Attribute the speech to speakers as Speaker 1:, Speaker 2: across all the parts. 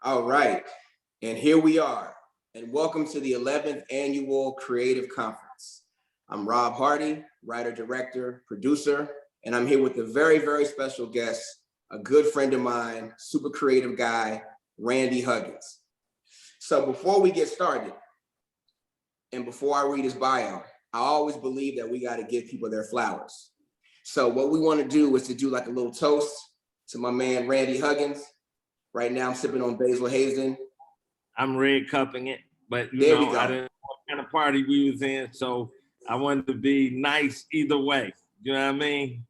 Speaker 1: All right, and here we are, and welcome to the 11th Annual Creative Conference. I'm Rob Hardy, writer, director, producer, and I'm here with a very, very special guest, a good friend of mine, super creative guy, Randy Huggins. So before we get started, and before I read his bio, I always believe that we got to give people their flowers. So what we want to do is to do like a little toast to my man, Randy Huggins. Right now, I'm sipping on Basil Hazen.
Speaker 2: I'm red cupping it, but
Speaker 1: There we
Speaker 2: I
Speaker 1: go.
Speaker 2: didn't know what kind of party we was in, so I wanted to be nice either way. You know what I mean?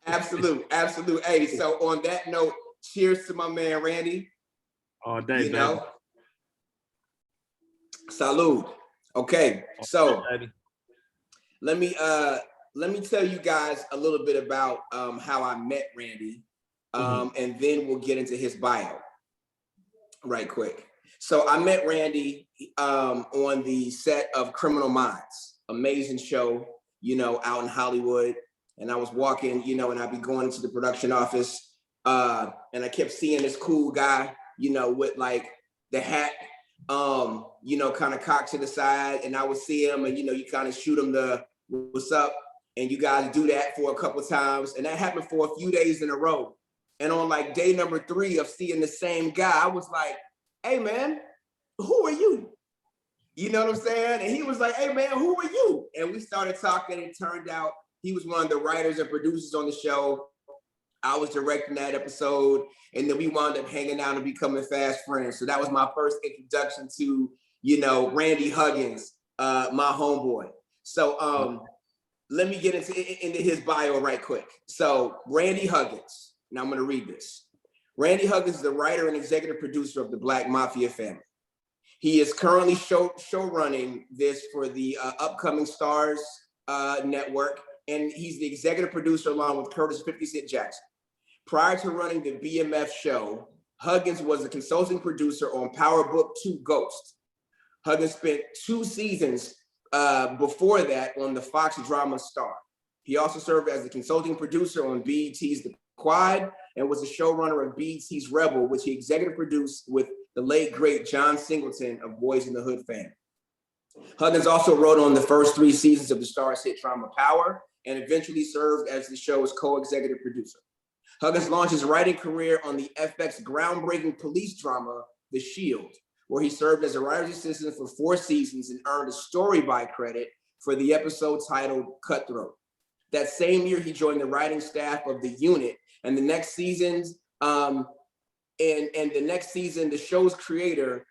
Speaker 1: Absolute. Hey, so on that note, cheers to my man, Randy.
Speaker 2: All day, baby.
Speaker 1: Salud. Okay, so
Speaker 2: baby.
Speaker 1: let me tell you guys a little bit about how I met Randy, and then we'll get into his bio right quick. So I met Randy on the set of Criminal Minds, amazing show, out in Hollywood. And I was walking, and I'd be going into the production office, and I kept seeing this cool guy, with like the hat, kind of cocked to the side, and I would see him, and you kind of shoot him the "what's up," and you guys do that for a couple of times, and that happened for a few days in a row. And on like day number 3 of seeing the same guy, I was like, "Hey man, who are you?" You know what I'm saying? And he was like, "Hey man, who are you?" And we started talking. It turned out he was one of the writers and producers on the show. I was directing that episode, and then we wound up hanging out and becoming fast friends. So that was my first introduction to, Randy Huggins, my homeboy. So let me get into his bio right quick. So Randy Huggins. Now I'm going to read this. Randy Huggins is the writer and executive producer of the Black Mafia Family. He is currently show running this for the upcoming Starz network, and he's the executive producer along with Curtis 50 Cent Jackson. Prior to running the BMF show, Huggins was a consulting producer on Power Book 2 Ghost. Huggins spent 2 seasons before that on the Fox drama Star. He also served as a consulting producer on BET's The Quad and was a showrunner of BET's Rebel, which he executive produced with the late, great John Singleton of Boys in the Hood fame. Huggins also wrote on the first 3 seasons of the Starz hit drama Power and eventually served as the show's co-executive producer. Huggins launched his writing career on the FX groundbreaking police drama, The Shield, where he served as a writer's assistant for 4 seasons and earned a story by credit for the episode titled Cutthroat. That same year, he joined the writing staff of The Unit, and the next seasons, the show's creator,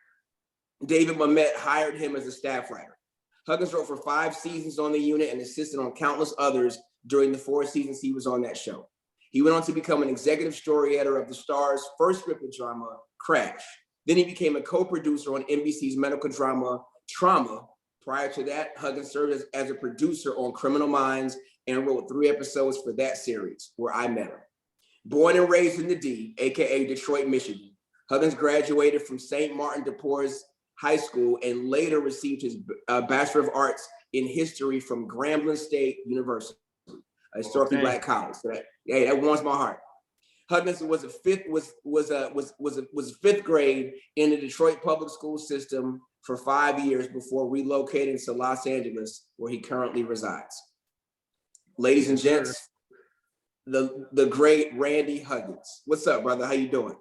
Speaker 1: David Mamet, hired him as a staff writer. Huggins wrote for 5 seasons on The Unit and assisted on countless others during the 4 seasons he was on that show. He went on to become an executive story editor of the Starz first scripted drama, Crash. Then he became a co-producer on NBC's medical drama, Trauma. Prior to that, Huggins served as a producer on Criminal Minds and wrote 3 episodes for that series, where I met him. Born and raised in the D, aka Detroit, Michigan, Huggins graduated from St. Martin de Porres High School and later received his Bachelor of Arts in History from Grambling State University, a historically Black college. So that warms my heart. Huggins was a fifth grade in the Detroit public school system for 5 years before relocating to Los Angeles, where he currently resides. Ladies and gents, the great Randy Huggins. What's up, brother? How you doing?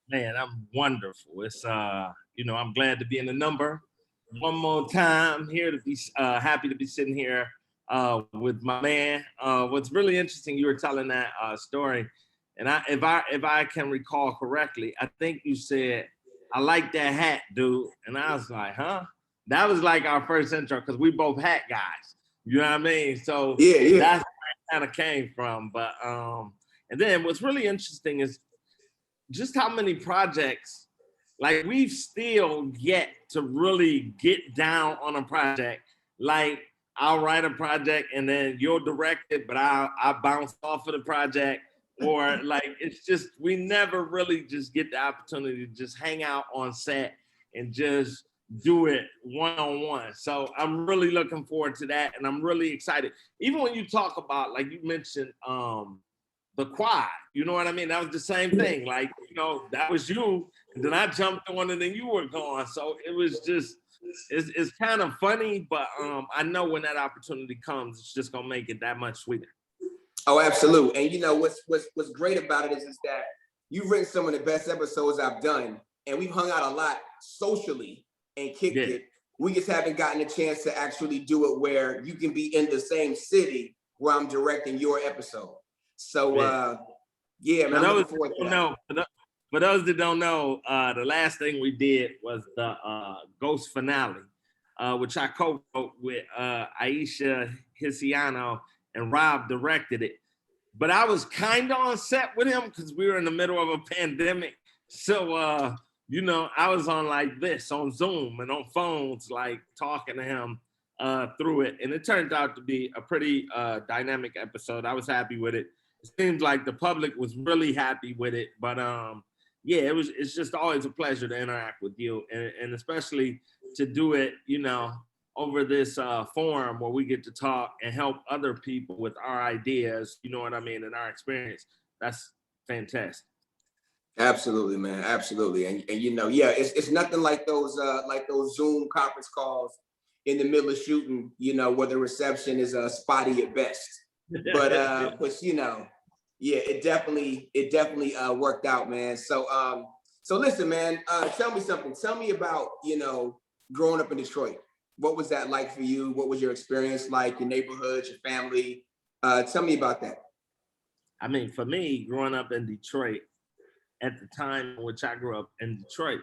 Speaker 2: Man, I'm wonderful. It's I'm glad to be in the number one more time. Here to be happy to be sitting here with my man. What's really interesting, you were telling that story, and if I can recall correctly, I think you said, "I like that hat, dude," and I was like, "Huh?" That was like our first intro because we both hat guys. You know what I mean? So
Speaker 1: yeah.
Speaker 2: That's where it kind of came from. But and then what's really interesting is just how many projects, like we've still yet to really get down on a project. Like I'll write a project and then you'll direct it, but I bounce off of the project. Or like, it's just, we never really just get the opportunity to just hang out on set and just do it one-on-one. So I'm really looking forward to that. And I'm really excited. Even when you talk about, like you mentioned, the Quad, you know what I mean? That was the same thing. Like, that was you And then I jumped on it and you were gone. So it was just, it's kind of funny, but I know when that opportunity comes, it's just gonna make it that much sweeter.
Speaker 1: Oh, absolutely. And you know what's great about it is that you've written some of the best episodes I've done, and we've hung out a lot socially and kicked it. We just haven't gotten a chance to actually do it where you can be in the same city where I'm directing your episode. So yeah, man, I'm looking forward to that.
Speaker 2: For those that don't know, the last thing we did was the Ghost finale, which I co-wrote with Aisha Hisiano, and Rob directed it. But I was kind of on set with him because we were in the middle of a pandemic. So, you know, I was on like this, on Zoom and on phones, like talking to him through it. And it turned out to be a pretty dynamic episode. I was happy with it. It seems like the public was really happy with it. But yeah, it's just always a pleasure to interact with you. And especially to do it, you know, over this forum where we get to talk and help other people with our ideas, you know what I mean, and our experience. That's fantastic.
Speaker 1: Absolutely, man. Absolutely. And you know, yeah, it's nothing like those Zoom conference calls in the middle of shooting, you know, where the reception is spotty at best. But you know, yeah, it definitely worked out, man. So listen, man, tell me something. Tell me about, you know, growing up in Detroit. What was that like for you? What was your experience like, your neighborhood, your family? Tell me about that.
Speaker 2: I mean, for me, growing up in Detroit, at the time in which I grew up in Detroit,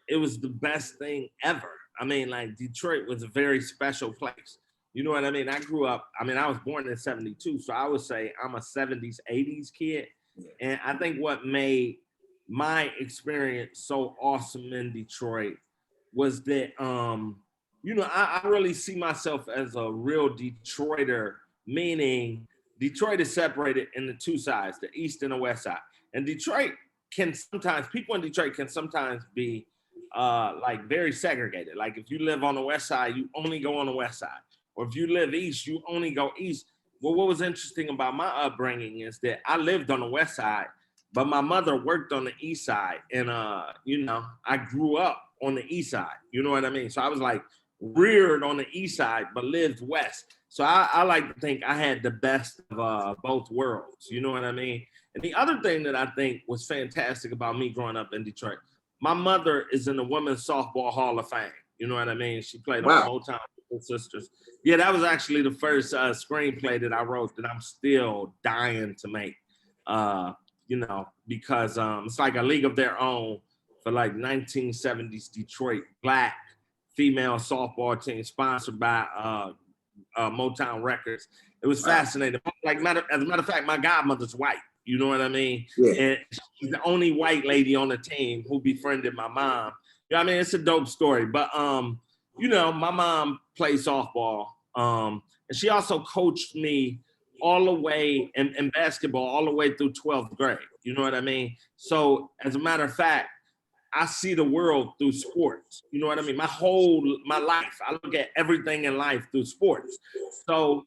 Speaker 2: it was the best thing ever. I mean, like, Detroit was a very special place. You know what I mean? I was born in 72, so I would say I'm a 70s, 80s kid. And I think what made my experience so awesome in Detroit was that, you know, I really see myself as a real Detroiter, meaning Detroit is separated into two sides, the east and the west side. And people in Detroit can sometimes be like very segregated. Like if you live on the west side, you only go on the west side. Or if you live east, you only go east. Well, what was interesting about my upbringing is that I lived on the west side, but my mother worked on the east side. And, you know, I grew up on the east side. You know what I mean? So I was like reared on the east side, but lived west. So I like to think I had the best of both worlds. You know what I mean? And the other thing that I think was fantastic about me growing up in Detroit, my mother is in the Women's Softball Hall of Fame. You know what I mean? She played on Motown Sisters. Yeah, that was actually the first screenplay that I wrote that I'm still dying to make. You know, because it's like a league of their own for like 1970s Detroit Black female softball team sponsored by Motown Records. It was fascinating. Like, as a matter of fact, my godmother's white. You know what I mean? Yeah. And she's the only white lady on the team who befriended my mom. You know what I mean? It's a dope story. But you know, my mom played softball. And she also coached me all the way in basketball, all the way through 12th grade. You know what I mean? So as a matter of fact, I see the world through sports. You know what I mean? My life, I look at everything in life through sports. So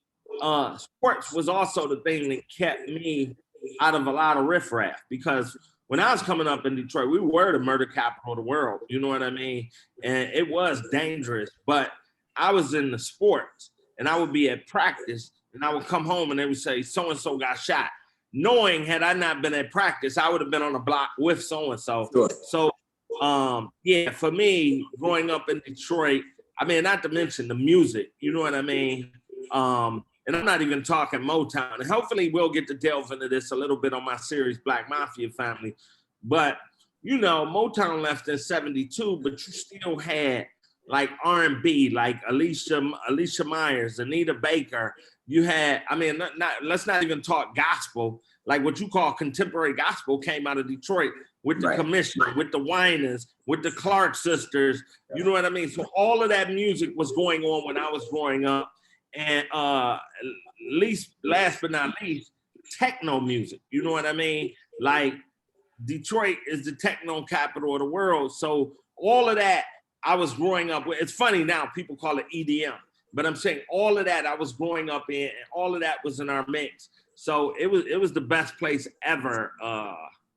Speaker 2: sports was also the thing that kept me out of a lot of riffraff, because when I was coming up in Detroit, we were the murder capital of the world. You know what I mean? And it was dangerous, but I was in the sports and I would be at practice and I would come home and they would say, so-and-so got shot. Knowing had I not been at practice, I would have been on the block with so-and-so. Sure. So yeah, for me, growing up in Detroit, I mean, not to mention the music, you know what I mean? And I'm not even talking Motown. And hopefully we'll get to delve into this a little bit on my series, Black Mafia Family. But, you know, Motown left in 72, but you still had like R&B, like Alicia Myers, Anita Baker. You had, I mean, let's not even talk gospel. Like what you call contemporary gospel came out of Detroit with the Commission, with the Winans, with the Clark sisters. You know what I mean? So all of that music was going on when I was growing up. And last but not least, techno music. You know what I mean? Like Detroit is the techno capital of the world. So all of that I was growing up with. It's funny now, people call it EDM, but I'm saying all of that I was growing up in, and all of that was in our mix. So it was the best place ever,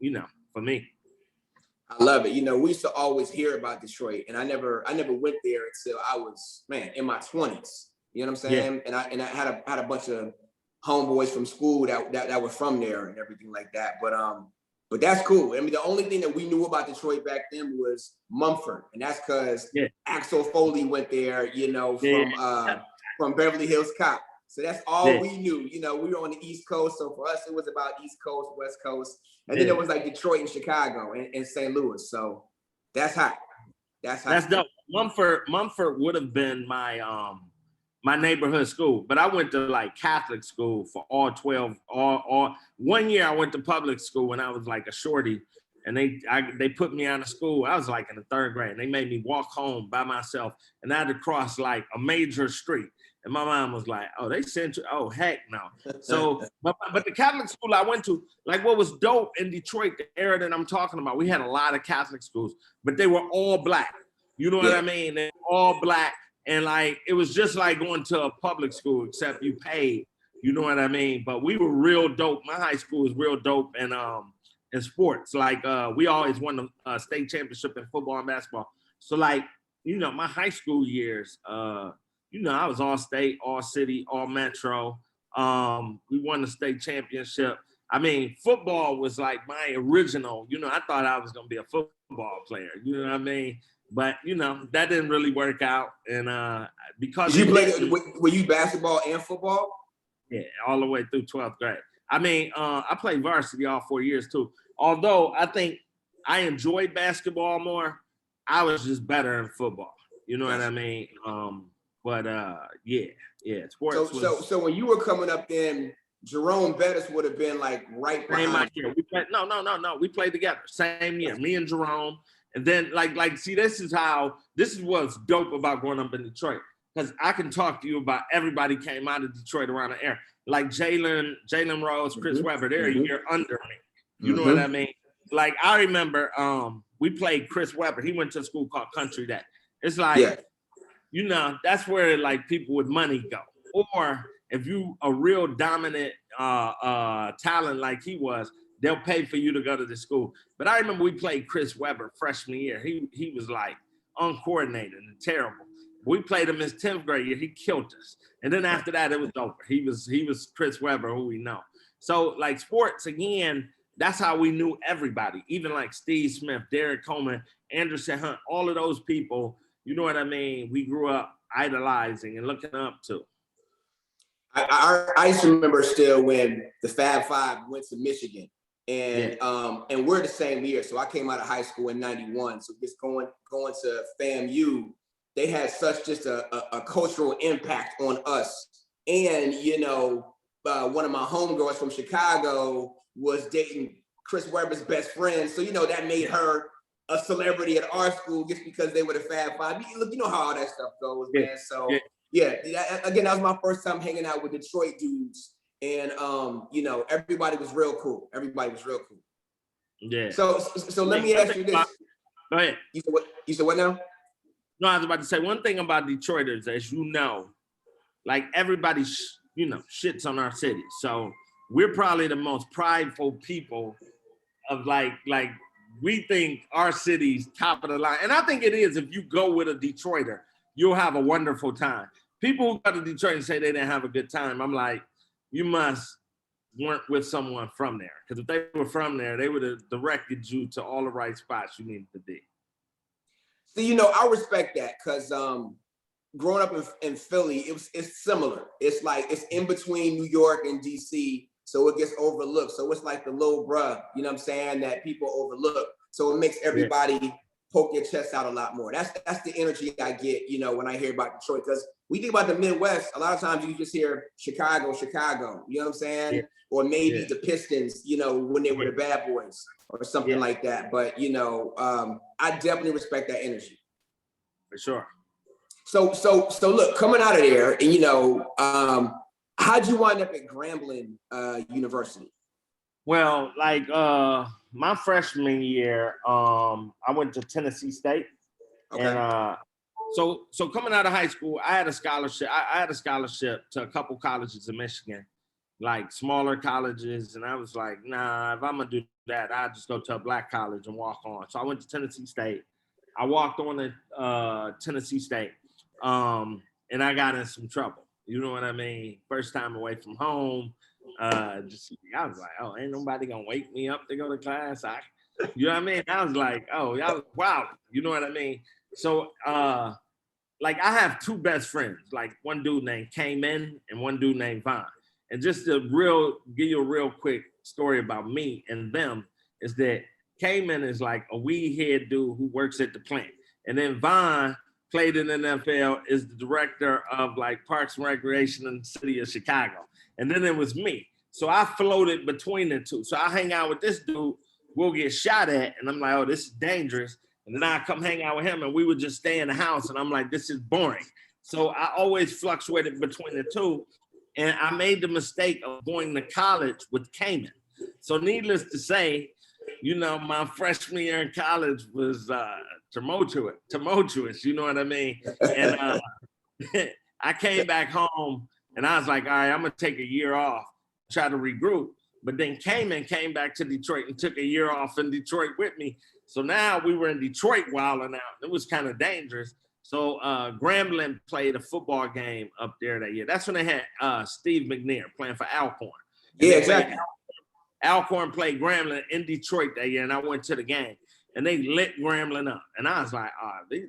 Speaker 2: you know, for me.
Speaker 1: I love it. You know, we used to always hear about Detroit, and I never went there until I was, man, in my 20s. You know what I'm
Speaker 2: Yeah.
Speaker 1: saying? And I had a bunch of homeboys from school that were from there and everything like that. But that's cool. I mean, the only thing that we knew about Detroit back then was Mumford, and that's because Axel Foley went there, you know, from Beverly Hills Cop. So that's all we knew. You know, we were on the East Coast, so for us it was about East Coast, West Coast, and then it was like Detroit and Chicago and St. Louis. So that's hot. That's
Speaker 2: dope. Mumford would have been my my neighborhood school, but I went to like Catholic school for all 12. All 1 year I went to public school when I was like a shorty, and they put me out of school. I was like in the 3rd grade, and they made me walk home by myself, and I had to cross like a major street. And my mom was like, "Oh, they sent you? Oh, heck no!" So, but the Catholic school I went to, like, what was dope in Detroit, the era that I'm talking about, we had a lot of Catholic schools, but they were all Black. You know what I mean? They're all Black. And like, it was just like going to a public school, except you paid, you know what I mean? But we were real dope. My high school was real dope in sports. Like we always won the state championship in football and basketball. So like, you know, my high school years, you know, I was all state, all city, all metro. We won the state championship. I mean, football was like my original, you know, I thought I was gonna be a football player, you know what I mean? But you know, that didn't really work out, and because
Speaker 1: you played, were you basketball and football?
Speaker 2: Yeah, all the way through 12th grade. I mean, I played varsity all 4 years too. Although I think I enjoyed basketball more, I was just better in football. You know what I mean? Yeah, sports.
Speaker 1: So when you were coming up, then Jerome Bettis would have been like right behind.
Speaker 2: Same year. We played, no. We played together. Same year. Me and Jerome. And then like, see, this is what's dope about growing up in Detroit. Because I can talk to you about everybody came out of Detroit around the era. Like Jalen Rose, Chris Webber, they're a year under me. You know what I mean? Like I remember we played Chris Webber. He went to a school called Country Day. It's like, you know, that's where like people with money go. Or if you a real dominant talent like he was, they'll pay for you to go to the school. But I remember we played Chris Webber freshman year. He was like uncoordinated and terrible. We played him his 10th grade year. He killed us. And then after that, it was over. He was Chris Webber, who we know. So like sports, again, that's how we knew everybody. Even like Steve Smith, Derek Coleman, Anderson Hunt, all of those people, you know what I mean? We grew up idolizing and looking up to.
Speaker 1: I used to remember still when the Fab Five went to Michigan. And we're the same year. So I came out of high school in 91. So just going to FAMU, they had such just a cultural impact on us. And, you know, one of my homegirls from Chicago was dating Chris Webber's best friend. So, you know, that made her a celebrity at our school just because they were the Fab Five. Look, you know how all that stuff goes, man. So, again, that was my first time hanging out with Detroit dudes. And you know, everybody was real cool. Yeah. So let me ask you this.
Speaker 2: Go ahead.
Speaker 1: You said what now?
Speaker 2: No, I was about to say one thing about Detroiters, as you know, like everybody, you know, shits on our city. So we're probably the most prideful people of like we think our city's top of the line. And I think it is. If you go with a Detroiter, you'll have a wonderful time. People who go to Detroit and say they didn't have a good time, I'm like, you weren't with someone from there. Because if they were from there, they would have directed you to all the right spots you needed to be.
Speaker 1: See, you know, I respect that because growing up in Philly, it's similar. It's like it's in between New York and DC, so it gets overlooked. So it's like the little bruh, you know what I'm saying, that people overlook. So it makes everybody poke their chest out a lot more. That's the energy I get, you know, when I hear about Detroit. Because we think about the Midwest, a lot of times you just hear Chicago, you know what I'm saying? Yeah. Or maybe the Pistons, you know, when they were the Bad Boys or something like that. But, you know, I definitely respect that energy.
Speaker 2: For sure.
Speaker 1: So look, coming out of there, and, you know, how'd you wind up at Grambling University?
Speaker 2: Well, like my freshman year, I went to Tennessee State. Okay. And so coming out of high school, I had a scholarship. I had a scholarship to a couple colleges in Michigan, like smaller colleges. And I was like, nah, if I'm gonna do that. I just go to a black college and walk on. So I went to Tennessee State. I walked on to Tennessee State, and I got in some trouble. You know what I mean? First time away from home. I was like, oh, ain't nobody gonna wake me up to go to class. You know what I mean? I was like, oh, y'all, wow. You know what I mean? So, like, I have two best friends, like one dude named Cayman and one dude named Vaughn. And just to give you a real quick story about me and them is that Cayman is like a weed head dude who works at the plant. And then Vaughn played in the NFL, is the director of like Parks and Recreation in the city of Chicago. And then it was me. So I floated between the two. So I hang out with this dude, we'll get shot at, and I'm like, oh, this is dangerous. And then I come hang out with him, and we would just stay in the house, and I'm like, this is boring. So I always fluctuated between the two, and I made the mistake of going to college with Cayman. So needless to say, you know, my freshman year in college was tumultuous, you know what I mean? And I came back home, and I was like, all right, I'm gonna take a year off, try to regroup. But then Cayman came back to Detroit and took a year off in Detroit with me. So now we were in Detroit wilding out. It was kind of dangerous. So Grambling played a football game up there that year. That's when they had Steve McNair playing for Alcorn. And
Speaker 1: yeah, exactly.
Speaker 2: Alcorn played Grambling in Detroit that year, and I went to the game. And they lit Grambling up. And I was like,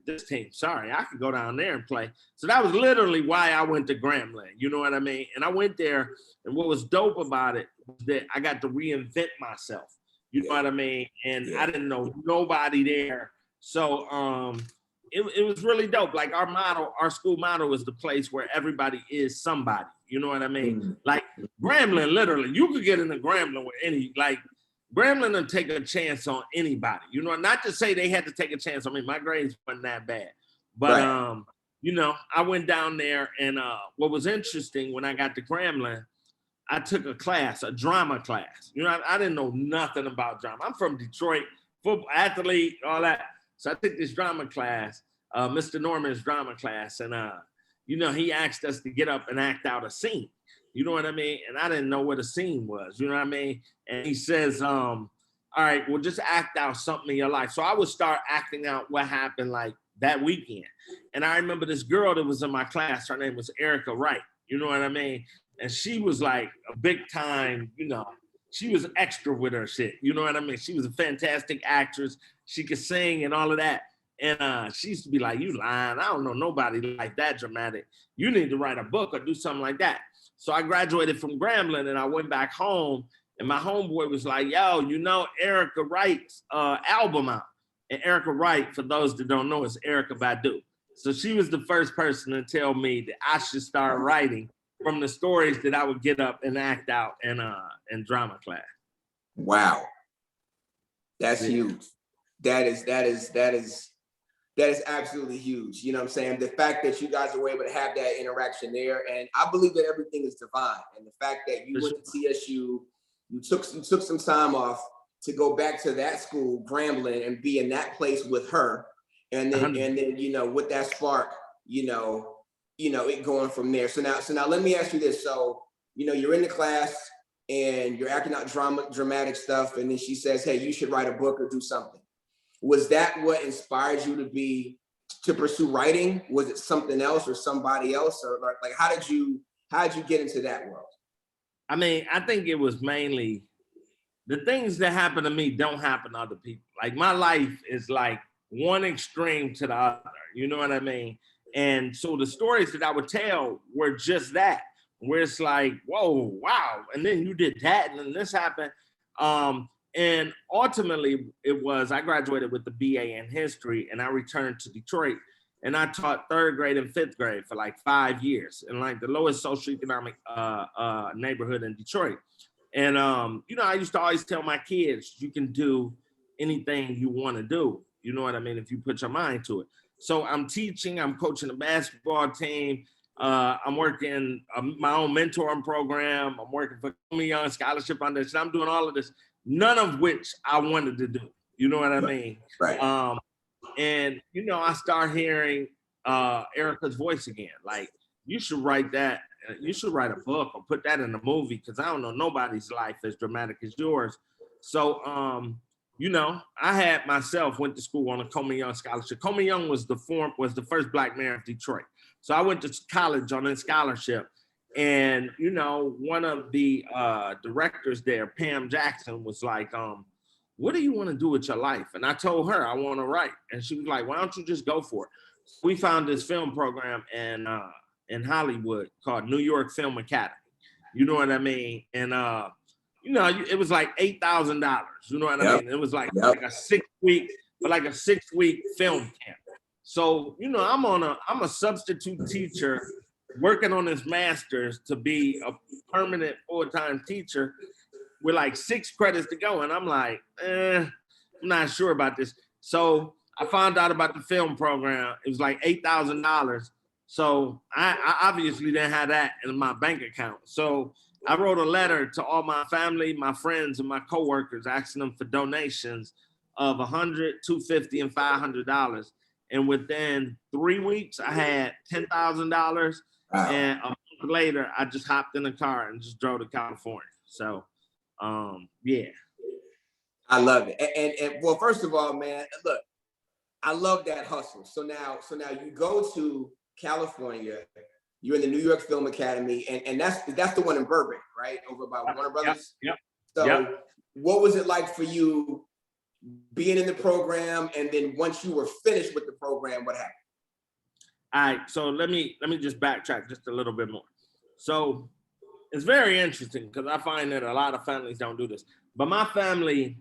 Speaker 2: this team, sorry, I could go down there and play. So that was literally why I went to Grambling, you know what I mean? And I went there, and what was dope about it was that I got to reinvent myself, you know what I mean? And I didn't know nobody there. So it was really dope. Like our school motto was the place where everybody is somebody, you know what I mean? Mm-hmm. Like Grambling, literally, you could get into Grambling with any, like, Grambling will take a chance on anybody, you know, not to say they had to take a chance on me. My grades weren't that bad, but, right. You know, I went down there, and what was interesting when I got to Grambling, I took a class, a drama class. You know, I didn't know nothing about drama. I'm from Detroit, football athlete, all that. So I took this drama class, Mr. Norman's drama class, and, you know, he asked us to get up and act out a scene. You know what I mean? And I didn't know what a scene was, you know what I mean? And he says, all right, well, just act out something in your life. So I would start acting out what happened like that weekend. And I remember this girl that was in my class, her name was Erica Wright, you know what I mean? And she was like a big time, you know, she was extra with her shit, you know what I mean? She was a fantastic actress. She could sing and all of that. And she used to be like, you lying, I don't know nobody like that dramatic. You need to write a book or do something like that. So I graduated from Grambling, and I went back home, and my homeboy was like, yo, you know, Erica Wright's album out. And Erica Wright, for those that don't know, is Erykah Badu. So she was the first person to tell me that I should start writing from the stories that I would get up and act out in drama class.
Speaker 1: Wow. That's huge. That is absolutely huge. You know what I'm saying? The fact that you guys were able to have that interaction there, and I believe that everything is divine. And the fact that you went to TSU, you took some time off to go back to that school, Grambling, and be in that place with her, and then you know, with that spark, you know, it going from there. So now let me ask you this. So, you know, you're in the class and you're acting out dramatic stuff, and then she says, hey, you should write a book or do something. Was that what inspired you to pursue writing? Was it something else or somebody else? Or like how did you get into that world?
Speaker 2: I mean, I think it was mainly the things that happen to me don't happen to other people. Like my life is like one extreme to the other, you know what I mean? And so the stories that I would tell were just that, where it's like, whoa, wow. And then you did that, and then this happened. And ultimately, I graduated with the BA in history, and I returned to Detroit, and I taught 3rd grade and 5th grade for like 5 years in like the lowest socioeconomic neighborhood in Detroit. And, you know, I used to always tell my kids, you can do anything you want to do. You know what I mean? If you put your mind to it. So I'm teaching, I'm coaching a basketball team. I'm working my own mentoring program. I'm working for Young Scholarship Foundation. I'm doing all of this, none of which I wanted to do. You know what I mean?
Speaker 1: Right.
Speaker 2: And, you know, I start hearing Erica's voice again. Like, you should write that. You should write a book or put that in a movie, because I don't know nobody's life as dramatic as yours. So, you know, I had myself went to school on a Coleman Young scholarship. Coleman Young was the first Black mayor of Detroit. So I went to college on a scholarship. And, you know, one of the directors there, Pam Jackson, was like, what do you want to do with your life? And I told her I want to write. And she was like, why don't you just go for it? We found this film program in Hollywood called New York Film Academy. You know what I mean? And, you know, it was like $8,000. You know what I mean? It was like a 6 week, like a 6 week film camp. So, you know, I'm a substitute teacher working on this master's to be a permanent full-time teacher with like 6 credits to go. And I'm like, I'm not sure about this. So I found out about the film program. It was like $8,000. So I obviously didn't have that in my bank account. So I wrote a letter to all my family, my friends, and my coworkers, asking them for donations of $100, $250, and $500. And within 3 weeks, I had $10,000. Wow. And a month later, I just hopped in the car and just drove to California. So, yeah.
Speaker 1: I love it. And well, first of all, man, look, I love that hustle. So now you go to California. You're in the New York Film Academy, and that's the one in Burbank, right? Over by Warner Brothers.
Speaker 2: Yep.
Speaker 1: So what was it like for you being in the program, and then once you were finished with the program, what happened?
Speaker 2: All right, so let me just backtrack just a little bit more. So it's very interesting because I find that a lot of families don't do this. But my family,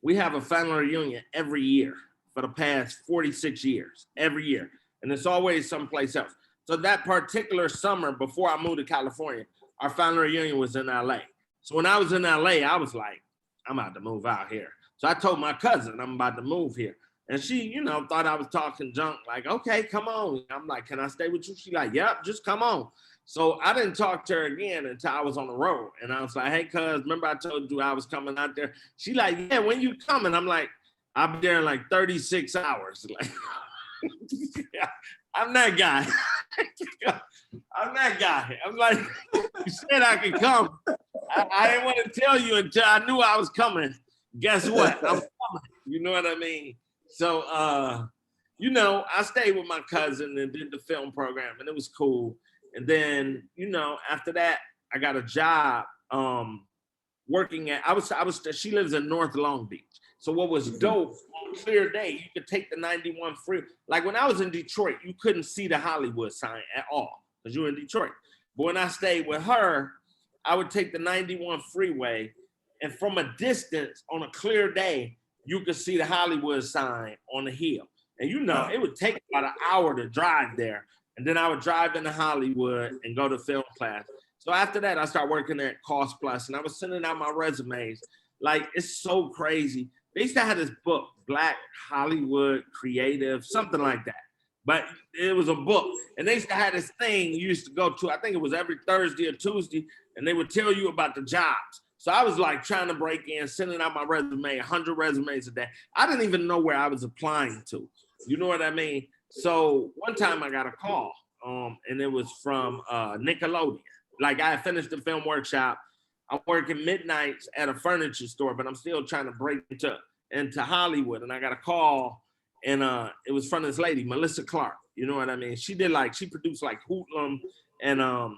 Speaker 2: we have a family reunion every year for the past 46 years, every year. And it's always someplace else. So that particular summer before I moved to California, our family reunion was in LA. So when I was in LA, I was like, I'm about to move out here. So I told my cousin I'm about to move here. And she, you know, thought I was talking junk, like, okay, come on. I'm like, can I stay with you? She like, yep, just come on. So I didn't talk to her again until I was on the road. And I was like, hey, cuz, remember I told you I was coming out there? She like, yeah, when you coming? I'm like, I'll be there in like 36 hours. Like, I'm that guy. I'm that guy. I'm like, you said I could come. I didn't want to tell you until I knew I was coming. Guess what? I'm coming. You know what I mean? So, you know, I stayed with my cousin and did the film program, and it was cool. And then, you know, after that, I got a job working at, she lives in North Long Beach. So what was dope, on a clear day, you could take the 91 free. Like when I was in Detroit, you couldn't see the Hollywood sign at all because you were in Detroit. But when I stayed with her, I would take the 91 freeway, and from a distance on a clear day, you could see the Hollywood sign on the hill. And you know, it would take about an hour to drive there. And then I would drive into Hollywood and go to film class. So after that, I started working at Cost Plus, and I was sending out my resumes. Like, it's so crazy. They used to have this book, Black Hollywood Creative, something like that. But it was a book. And they used to have this thing you used to go to, I think it was every Thursday or Tuesday, and they would tell you about the jobs. So I was like trying to break in, sending out my resume, 100 resumes a day. I didn't even know where I was applying to. You know what I mean? So one time I got a call, and it was from Nickelodeon. Like, I had finished the film workshop. I'm working midnights at a furniture store, but I'm still trying to break into Hollywood. And I got a call, and it was from this lady, Melissa Clark. You know what I mean? She produced like Hoodlum, and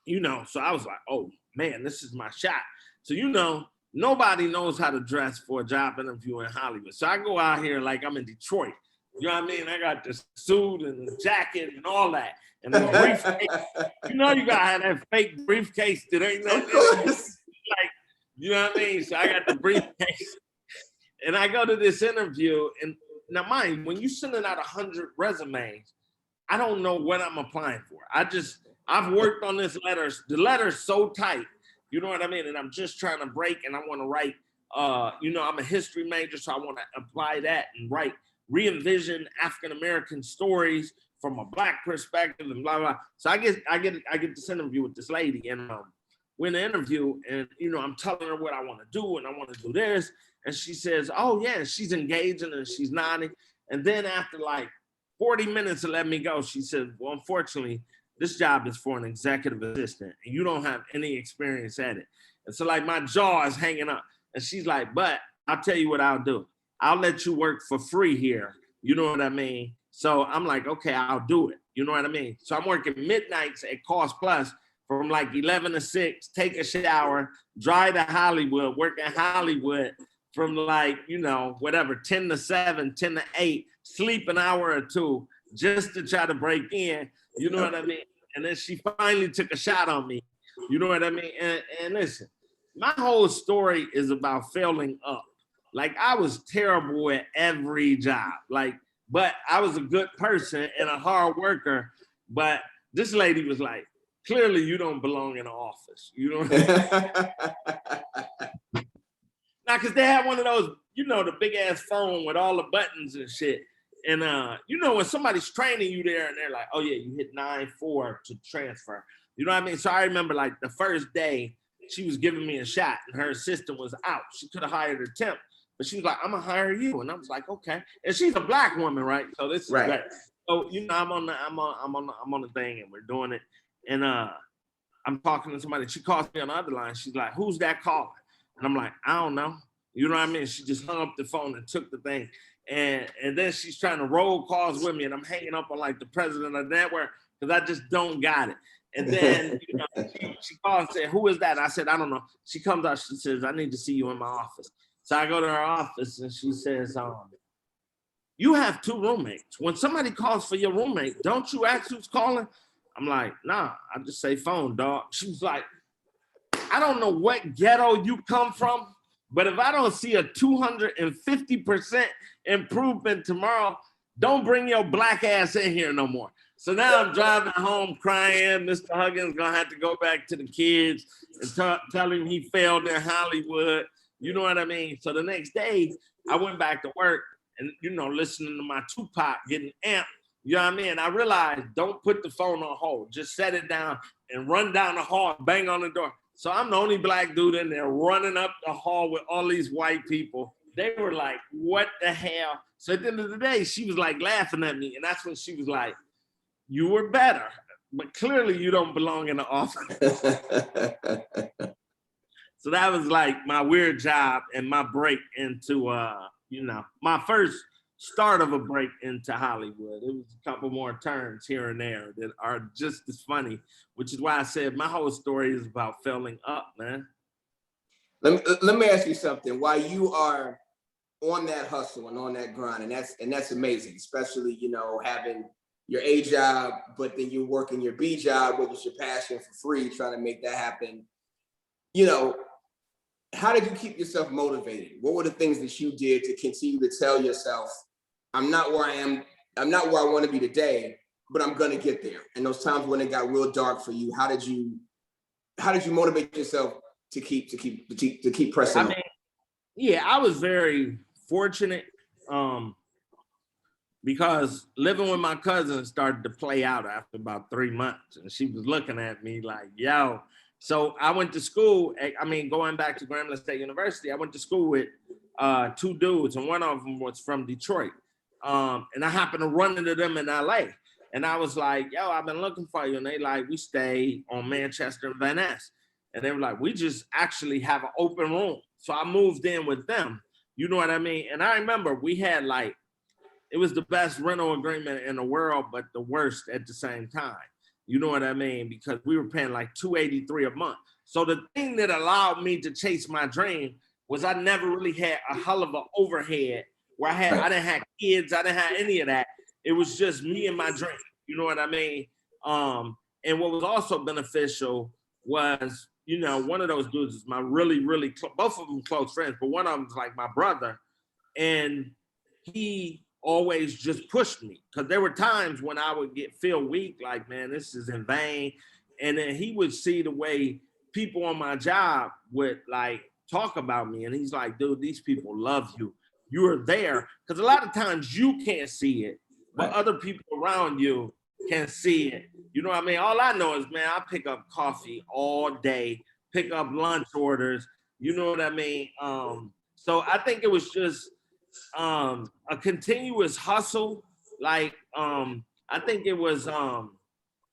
Speaker 2: you know, so I was like, oh man, this is my shot. So, you know, nobody knows how to dress for a job interview in Hollywood. So I go out here like I'm in Detroit. You know what I mean? I got the suit and the jacket and all that. And the briefcase. You know, you gotta have that fake briefcase that ain't nothing. Like, you know what I mean? So I got the briefcase. And I go to this interview. And now mind, when you're sending out 100 resumes, I don't know what I'm applying for. I've worked on this letter. The letter's so tight. You know what I mean? And I'm just trying to break, and I want to write, you know, I'm a history major, so I want to apply that and write, re-envision African-American stories from a Black perspective and blah, blah. So I get this interview with this lady, and we're in the interview, and, you know, I'm telling her what I want to do, and I want to do this. And she says, oh yeah, she's engaging and she's nodding. And then after like 40 minutes to let me go, she said, well, unfortunately, this job is for an executive assistant, and you don't have any experience at it. And so like my jaw is hanging up. And she's like, but I'll tell you what I'll do. I'll let you work for free here. You know what I mean? So I'm like, okay, I'll do it. You know what I mean? So I'm working midnights at Cost Plus from like 11 to 6, take a shower, drive to Hollywood, work in Hollywood from like, you know, whatever, 10 to 7, 10 to 8, sleep an hour or two just to try to break in. You know what I mean? And then she finally took a shot on me. You know what I mean? And listen, my whole story is about failing up. Like I was terrible at every job. Like, but I was a good person and a hard worker. But this lady was like, clearly you don't belong in the office. You know what I mean? Now, because they had one of those, you know, the big ass phone with all the buttons and shit. And you know, when somebody's training you there and they're like, oh yeah, you hit 9-4 to transfer. You know what I mean? So I remember like the first day she was giving me a shot and her assistant was out. She could have hired a temp, but she was like, I'm gonna hire you. And I was like, okay. And she's a Black woman, right? So this is right. So, you know, I'm on the thing and we're doing it. And I'm talking to somebody. She calls me on the other line. She's like, who's that calling? And I'm like, I don't know. You know what I mean? She just hung up the phone and took the thing. And then she's trying to roll calls with me and I'm hanging up on like the president of the network because I just don't got it. And then you know, she called and said, who is that? And I said, I don't know. She comes out, she says, I need to see you in my office. So I go to her office and she says, you have 2 roommates. When somebody calls for your roommate, don't you ask who's calling? I'm like, nah, I just say phone, dog. She was like, I don't know what ghetto you come from, but if I don't see a 250% improvement tomorrow, don't bring your Black ass in here no more. So now I'm driving home crying. Mr. Huggins gonna have to go back to the kids and tell him he failed in Hollywood. You know what I mean? So the next day, I went back to work and, you know, listening to my Tupac, getting amped. You know what I mean? I realized don't put the phone on hold. Just set it down and run down the hall, bang on the door. So I'm the only Black dude in there running up the hall with all these white people. They were like, what the hell? So at the end of the day, she was like laughing at me. And that's when she was like, you were better, but clearly you don't belong in the office. So that was like my weird job and my break into, you know, my first start of a break into Hollywood. It was a couple more turns here and there that are just as funny, which is why I said my whole story is about failing up, man.
Speaker 1: Let me ask you something. While you are on that hustle and on that grind, and that's amazing, especially, you know, having your A job, but then you're working your B job, which is your passion for free, trying to make that happen. You know, how did you keep yourself motivated? What were the things that you did to continue to tell yourself, I'm not where I am, I'm not where I want to be today, but I'm gonna get there? And those times when it got real dark for you, how did you motivate yourself to keep pressing on?
Speaker 2: Yeah, I was very fortunate because living with my cousin started to play out after about 3 months. And she was looking at me like, yo. So I went to school, going back to Grambling State University, I went to school with 2 dudes, and one of them was from Detroit. And I happened to run into them in LA. And I was like, yo, I've been looking for you. And they like, we stay on Manchester and Van Ness. And they were like, we just actually have an open room. So I moved in with them. You know what I mean? And I remember we had like, it was the best rental agreement in the world, but the worst at the same time. You know what I mean? Because we were paying like $283 a month. So the thing that allowed me to chase my dream was I never really had a hell of an overhead where I didn't have kids, I didn't have any of that. It was just me and my dream. You know what I mean? And what was also beneficial was, you know, one of those dudes is my really, really, both of them close friends, but one of them is like my brother. And he always just pushed me, because there were times when I would feel weak, like, man, this is in vain. And then he would see the way people on my job would like talk about me. And he's like, dude, these people love you. You're there. Because a lot of times you can't see it, but other people around you can see it. You know what I mean? All I know is, man, I pick up coffee all day, pick up lunch orders. You know what I mean? So I think it was just a continuous hustle. Like, I think it was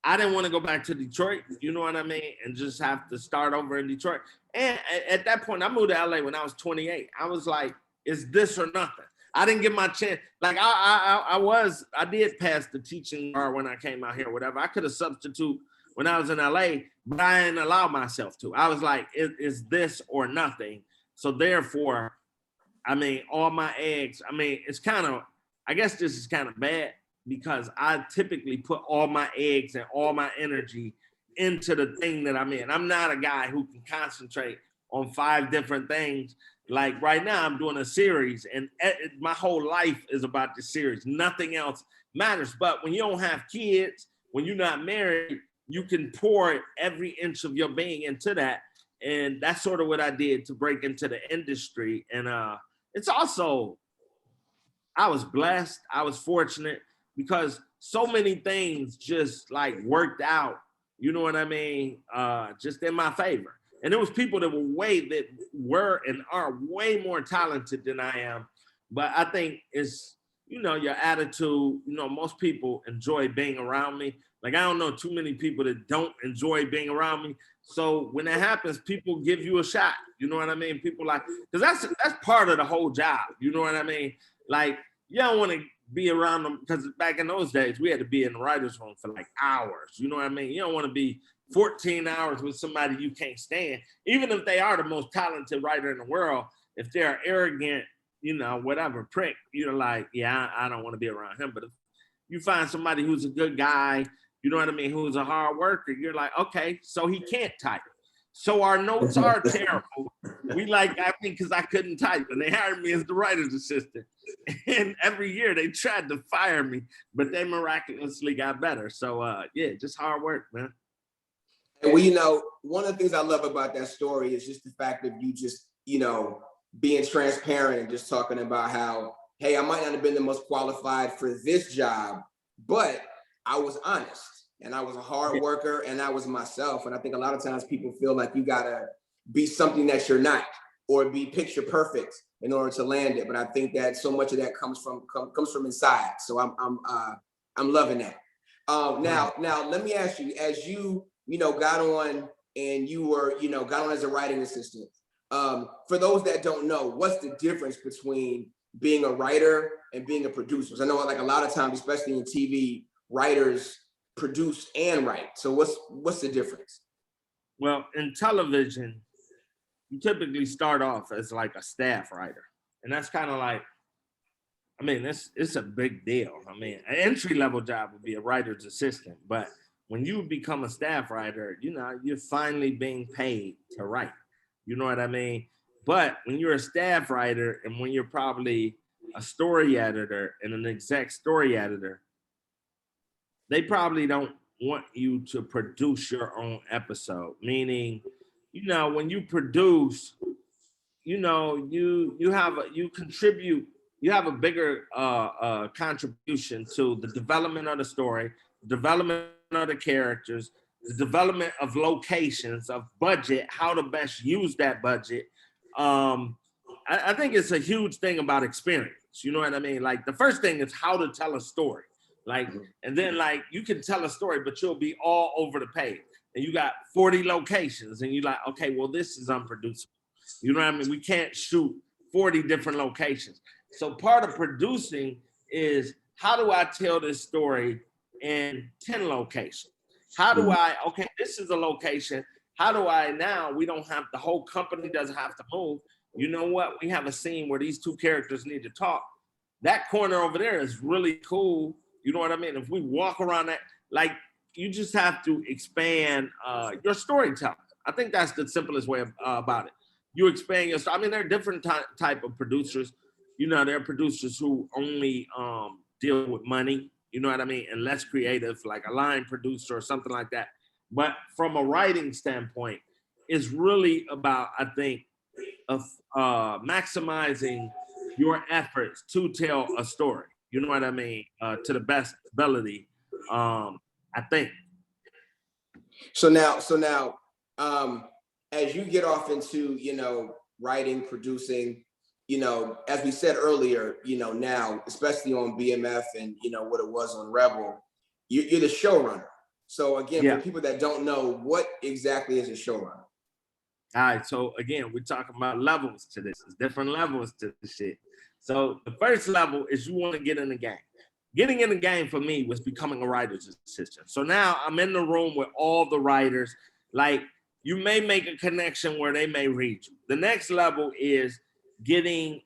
Speaker 2: I didn't want to go back to Detroit, you know what I mean, and just have to start over in Detroit. And at that point, I moved to LA when I was 28. I was like, it's this or nothing. I didn't get my chance. Like I did pass the teaching bar when I came out here, whatever. I could have substituted when I was in LA, but I didn't allow myself to. I was like, it's this or nothing. So therefore, I mean, all my eggs, I mean, it's kind of, I guess this is kind of bad because I typically put all my eggs and all my energy into the thing that I'm in. I'm not a guy who can concentrate on 5 different things. Like right now, I'm doing a series and my whole life is about the series. Nothing else matters. But when you don't have kids, when you're not married, you can pour every inch of your being into that. And that's sort of what I did to break into the industry. And it's also, I was blessed, I was fortunate because so many things just like worked out, you know what I mean, just in my favor. And there was people that were and are way more talented than I am. But I think it's, you know, your attitude, you know, most people enjoy being around me. Like I don't know too many people that don't enjoy being around me. So when that happens, people give you a shot. You know what I mean? People like, because that's part of the whole job. You know what I mean? Like, you don't want to be around them because back in those days, we had to be in the writer's room for like hours. You know what I mean? You don't want to be 14 hours with somebody you can't stand, even if they are the most talented writer in the world. If they're arrogant, you know, whatever prick, you're like, yeah, I don't want to be around him. But if you find somebody who's a good guy, you know what I mean, who's a hard worker, you're like, okay, so he can't type. So our notes are terrible. We like, I mean, because I couldn't type and they hired me as the writer's assistant. And every year they tried to fire me, but they miraculously got better. So yeah, just hard work, man.
Speaker 1: And well, you know, one of the things I love about that story is just the fact that you just, you know, being transparent and just talking about how, hey, I might not have been the most qualified for this job, but I was honest and I was a hard worker and I was myself. And I think a lot of times people feel like you gotta be something that you're not or be picture perfect in order to land it. But I think that so much of that comes from inside. So I'm loving that. Now let me ask you, as you know, got on and you were, you know, got on as a writing assistant. For those that don't know, what's the difference between being a writer and being a producer? I know like a lot of times, especially in TV, writers produce and write. So what's the difference?
Speaker 2: Well, in television, you typically start off as like a staff writer. And that's kind of like, I mean, it's a big deal. I mean, an entry-level job would be a writer's assistant, but when you become a staff writer, you know, you're finally being paid to write. You know what I mean? But when you're a staff writer and when you're probably a story editor and an exec story editor, they probably don't want you to produce your own episode. Meaning, you know, when you produce, you know, you contribute, you have a bigger contribution to the development of the story, development of the characters, the development of locations, of budget, how to best use that budget. I think it's a huge thing about experience. You know what I mean? Like the first thing is how to tell a story. Like, and then like you can tell a story, but you'll be all over the page. And you got 40 locations, and you're like, okay, well, this is unproducible. You know what I mean? We can't shoot 40 different locations. So part of producing is how do I tell this story in 10 locations? How do I, okay, this is a location. How do I now, we don't have, the whole company doesn't have to move. You know what? We have a scene where these 2 characters need to talk. That corner over there is really cool. You know what I mean? If we walk around that, like, you just have to expand your storytelling. I think that's the simplest way about it. You expand your story. I mean, there are different type of producers. You know, there are producers who only deal with money, you know what I mean, and less creative, like a line producer or something like that. But from a writing standpoint, it's really about, I think, of maximizing your efforts to tell a story. You know what I mean? To the best ability, I think.
Speaker 1: So now, as you get off into, you know, writing, producing, you know, as we said earlier, you know, now, especially on BMF and, you know, what it was on Rebel, you're the showrunner. So again,
Speaker 2: Yeah.
Speaker 1: for people that don't know, what exactly is a showrunner?
Speaker 2: All right, so again, we're talking about levels to this. There's different levels to this shit. So the first level is you want to get in the game. Getting in the game for me was becoming a writer's assistant. So now I'm in the room with all the writers. Like, you may make a connection where they may read you. The next level is getting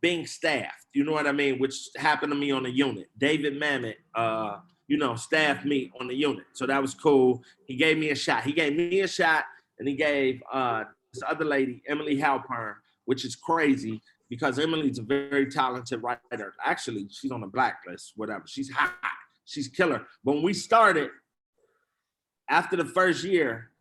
Speaker 2: being staffed. You know what I mean? Which happened to me on the unit. David Mamet, staffed me on the unit. So that was cool. He gave me a shot. And he gave this other lady, Emily Halpern, which is crazy because Emily's a very talented writer. Actually, she's on the blacklist, whatever. She's hot. She's killer. But when we started, after the first year,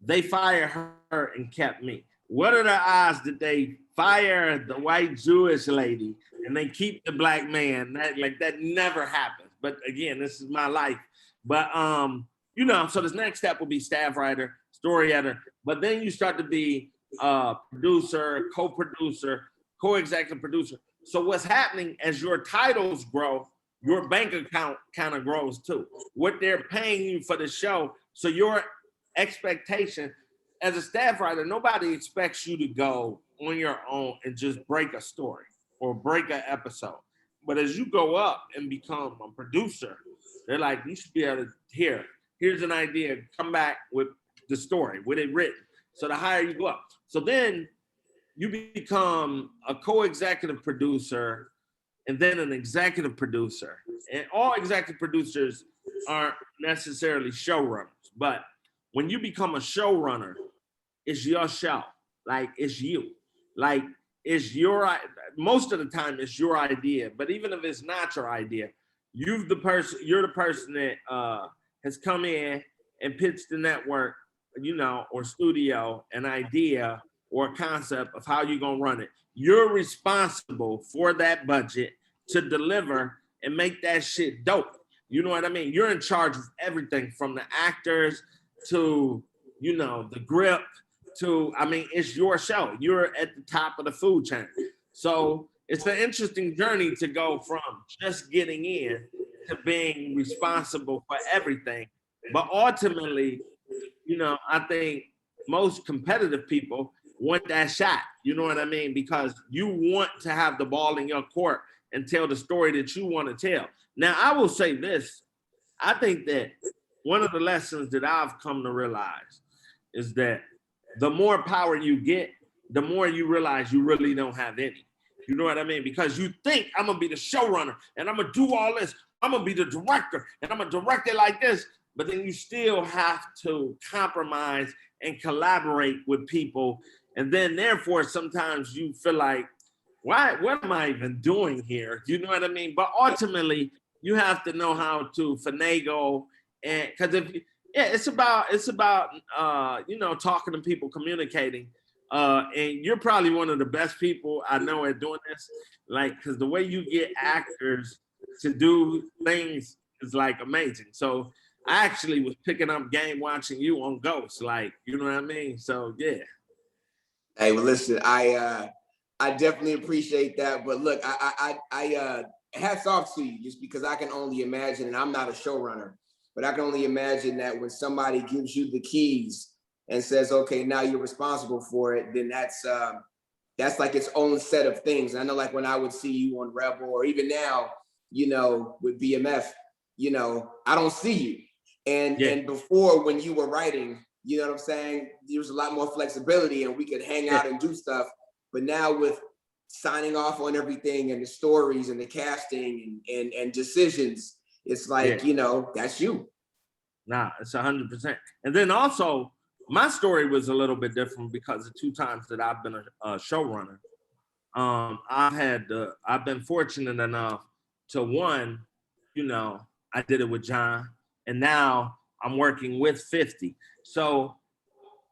Speaker 2: they fired her and kept me. What are the odds that they fire the white Jewish lady and they keep the black man? That never happens. But again, this is my life. But so this next step will be staff writer, story editor, but then you start to be producer, co-producer, co-executive producer. So what's happening as your titles grow, your bank account kind of grows too. What they're paying you for the show. So your expectation as a staff writer, nobody expects you to go on your own and just break a story or break an episode. But as you go up and become a producer, they're like, you should be able to here's an idea, come back with the story, with it written. So the higher you go up. So then you become a co-executive producer and then an executive producer. And all executive producers aren't necessarily showrunners, but when you become a showrunner, it's your show. Like, it's you. Like, it's most of the time it's your idea, but even if it's not your idea, you're the person that has come in and pitched the network, or studio, an idea or a concept of how you're gonna run it. You're responsible for that budget to deliver and make that shit dope. You know what I mean? You're in charge of everything from the actors to, the grip to, it's your show. You're at the top of the food chain. So it's an interesting journey to go from just getting in to being responsible for everything. But ultimately, I think most competitive people want that shot. You know what I mean? Because you want to have the ball in your court and tell the story that you want to tell. Now, I will say this. I think that one of the lessons that I've come to realize is that the more power you get, the more you realize you really don't have any. You know what I mean? Because you think I'm gonna be the showrunner and I'm gonna do all this. I'm gonna be the director and I'm gonna direct it like this. But then you still have to compromise and collaborate with people. And then therefore, sometimes you feel like, what am I even doing here? You know what I mean? But ultimately, you have to know how to finagle. And because it's about talking to people, communicating. And you're probably one of the best people I know at doing this. Like, because the way you get actors to do things is like amazing. So I actually was picking up game watching you on Ghost, like, you know what I mean? So yeah.
Speaker 1: Hey, well, listen, I definitely appreciate that. But look, I hats off to you, just because I can only imagine, and I'm not a showrunner, but I can only imagine that when somebody gives you the keys and says, okay, now you're responsible for it, then that's like its own set of things. And I know, like, when I would see you on Rebel, or even now, with BMF, I don't see you. And before, when you were writing, you know what I'm saying, there was a lot more flexibility and we could hang out and do stuff. But now with signing off on everything and the stories and the casting and decisions, it's like, that's you.
Speaker 2: Nah, it's 100%. And then also, my story was a little bit different because the 2 times that I've been a showrunner, I've been fortunate enough to, one, I did it with John, and now I'm working with 50. So,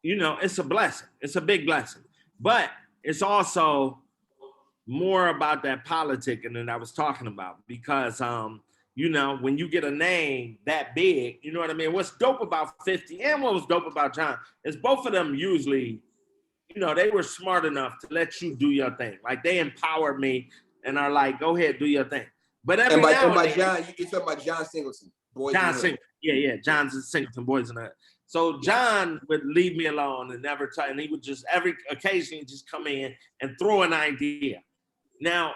Speaker 2: it's a blessing. It's a big blessing. But it's also more about that politicking that I was talking about, because when you get a name that big, you know what I mean? What's dope about 50 and what was dope about John is both of them usually, they were smart enough to let you do your thing. Like, they empowered me and are like, go ahead, do your thing. But
Speaker 1: And
Speaker 2: every now and
Speaker 1: by
Speaker 2: then,
Speaker 1: John, you're talking about John Singleton, Boys
Speaker 2: John
Speaker 1: in the Hood.
Speaker 2: Yeah, John's Singleton, Boys in the Hood. So John would leave me alone and never try, and he would just every occasionally just come in and throw an idea. Now,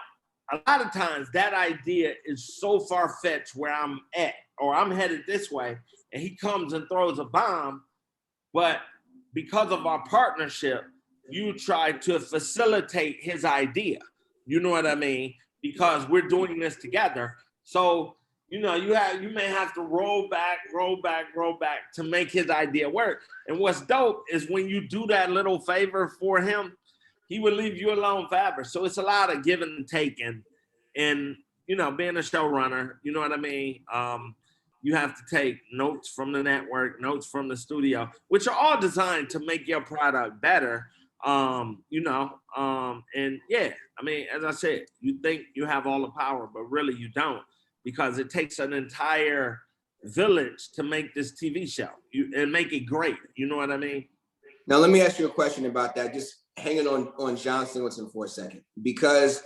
Speaker 2: a lot of times that idea is so far-fetched where I'm at, or I'm headed this way, and he comes and throws a bomb, but because of our partnership, you try to facilitate his idea. You know what I mean? Because we're doing this together. So, you may have to roll back to make his idea work. And what's dope is when you do that little favor for him, he will leave you alone forever. So it's a lot of giving and taking. And being a showrunner, you know what I mean? You have to take notes from the network, notes from the studio, which are all designed to make your product better. And yeah, I mean, as I said, you think you have all the power, but really you don't, because it takes an entire village to make this TV show and make it great. You know what I mean?
Speaker 1: Now, let me ask you a question about that. Just hanging on John Singleton for a second, because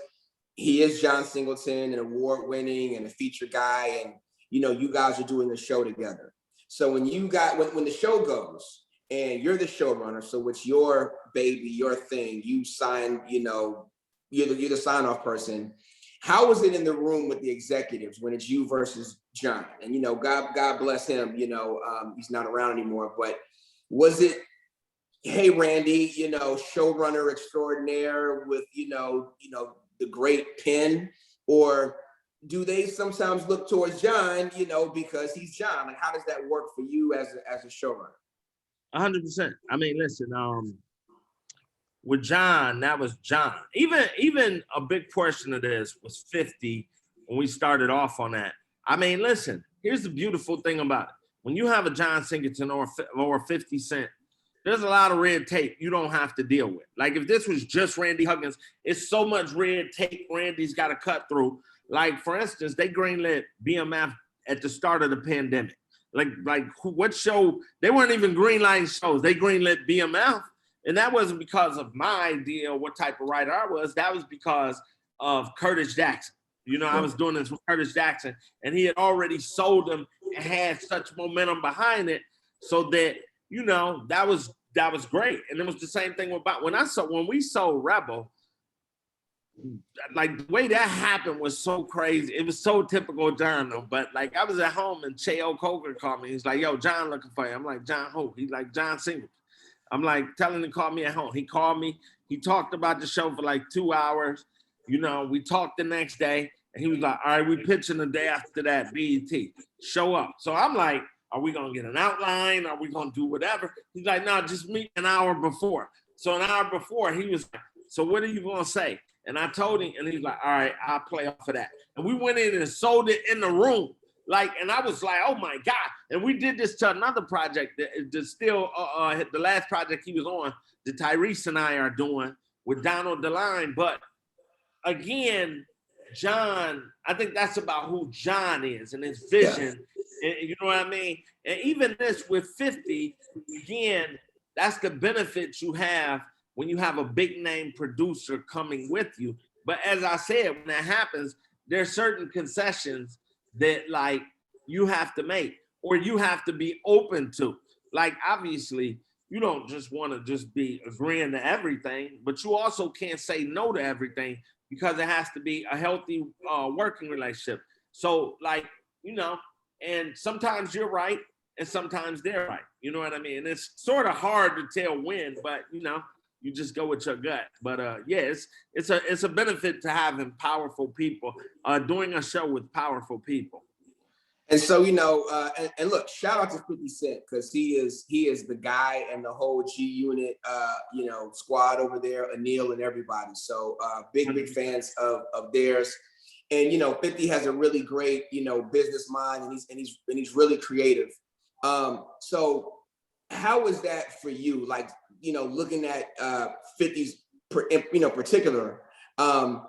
Speaker 1: he is John Singleton, an award-winning and a feature guy, and you guys are doing the show together. So when the show goes and you're the showrunner, so it's your baby, your thing, you sign, you're the sign-off person. How was it in the room with the executives when it's you versus John? And God bless him, he's not around anymore, but was it, hey, Randy, showrunner extraordinaire with, the great pen, or do they sometimes look towards John, because he's John? Like, how does that work for you as a showrunner?
Speaker 2: 100%. I mean, listen, with John, that was John. Even a big portion of this was 50 when we started off on that. I mean, listen, here's the beautiful thing about it. When you have a John Singleton or 50 Cent, there's a lot of red tape you don't have to deal with. Like, if this was just Randy Huggins, it's so much red tape Randy's got to cut through. Like, for instance, they greenlit BMF at the start of the pandemic. Like what show? They weren't even greenlighting shows. They greenlit BMF. And that wasn't because of my idea or what type of writer I was. That was because of Curtis Jackson. I was doing this with Curtis Jackson, and he had already sold them and had such momentum behind it, so that that was great. And it was the same thing when we sold Rebel. Like, the way that happened was so crazy. It was so typical John, though. But like, I was at home and Cheo Coker called me. He's like, "Yo, John looking for you." I'm like, "John who?" He's like, "John Singleton." I'm like, tell him to call me at home. He called me. He talked about the show for like 2 hours. We talked the next day, and he was like, "All right, we pitching the day after that, BET. Show up." So I'm like, are we going to get an outline? Are we going to do whatever? He's like, "No, just meet an hour before." So an hour before, he was like, "So what are you going to say?" And I told him, and he's like, "All right, I'll play off of that." And we went in and sold it in the room. Like, and I was like, oh my God. And we did this to another project that still, the last project he was on, that Tyrese and I are doing with Donald DeLine. But again, John, I think that's about who John is and his vision. Yeah. And, you know what I mean? And even this with 50, again, that's the benefit you have when you have a big name producer coming with you. But as I said, when that happens, there's certain concessions that like you have to make, or you have to be open to. Like, obviously, you don't just want to just be agreeing to everything, but you also can't say no to everything, because it has to be a healthy working relationship. So like, and sometimes you're right and sometimes they're right. You know what I mean? And it's sort of hard to tell when, but you just go with your gut. But yeah, it's a benefit to having powerful people, doing a show with powerful people.
Speaker 1: And so, and look, shout out to 50 Cent, because he is the guy and the whole G Unit, squad over there, Anil and everybody. So big fans of theirs. And 50 has a really great business mind, and he's really creative. So how is that for you? Like, looking at 50's particular,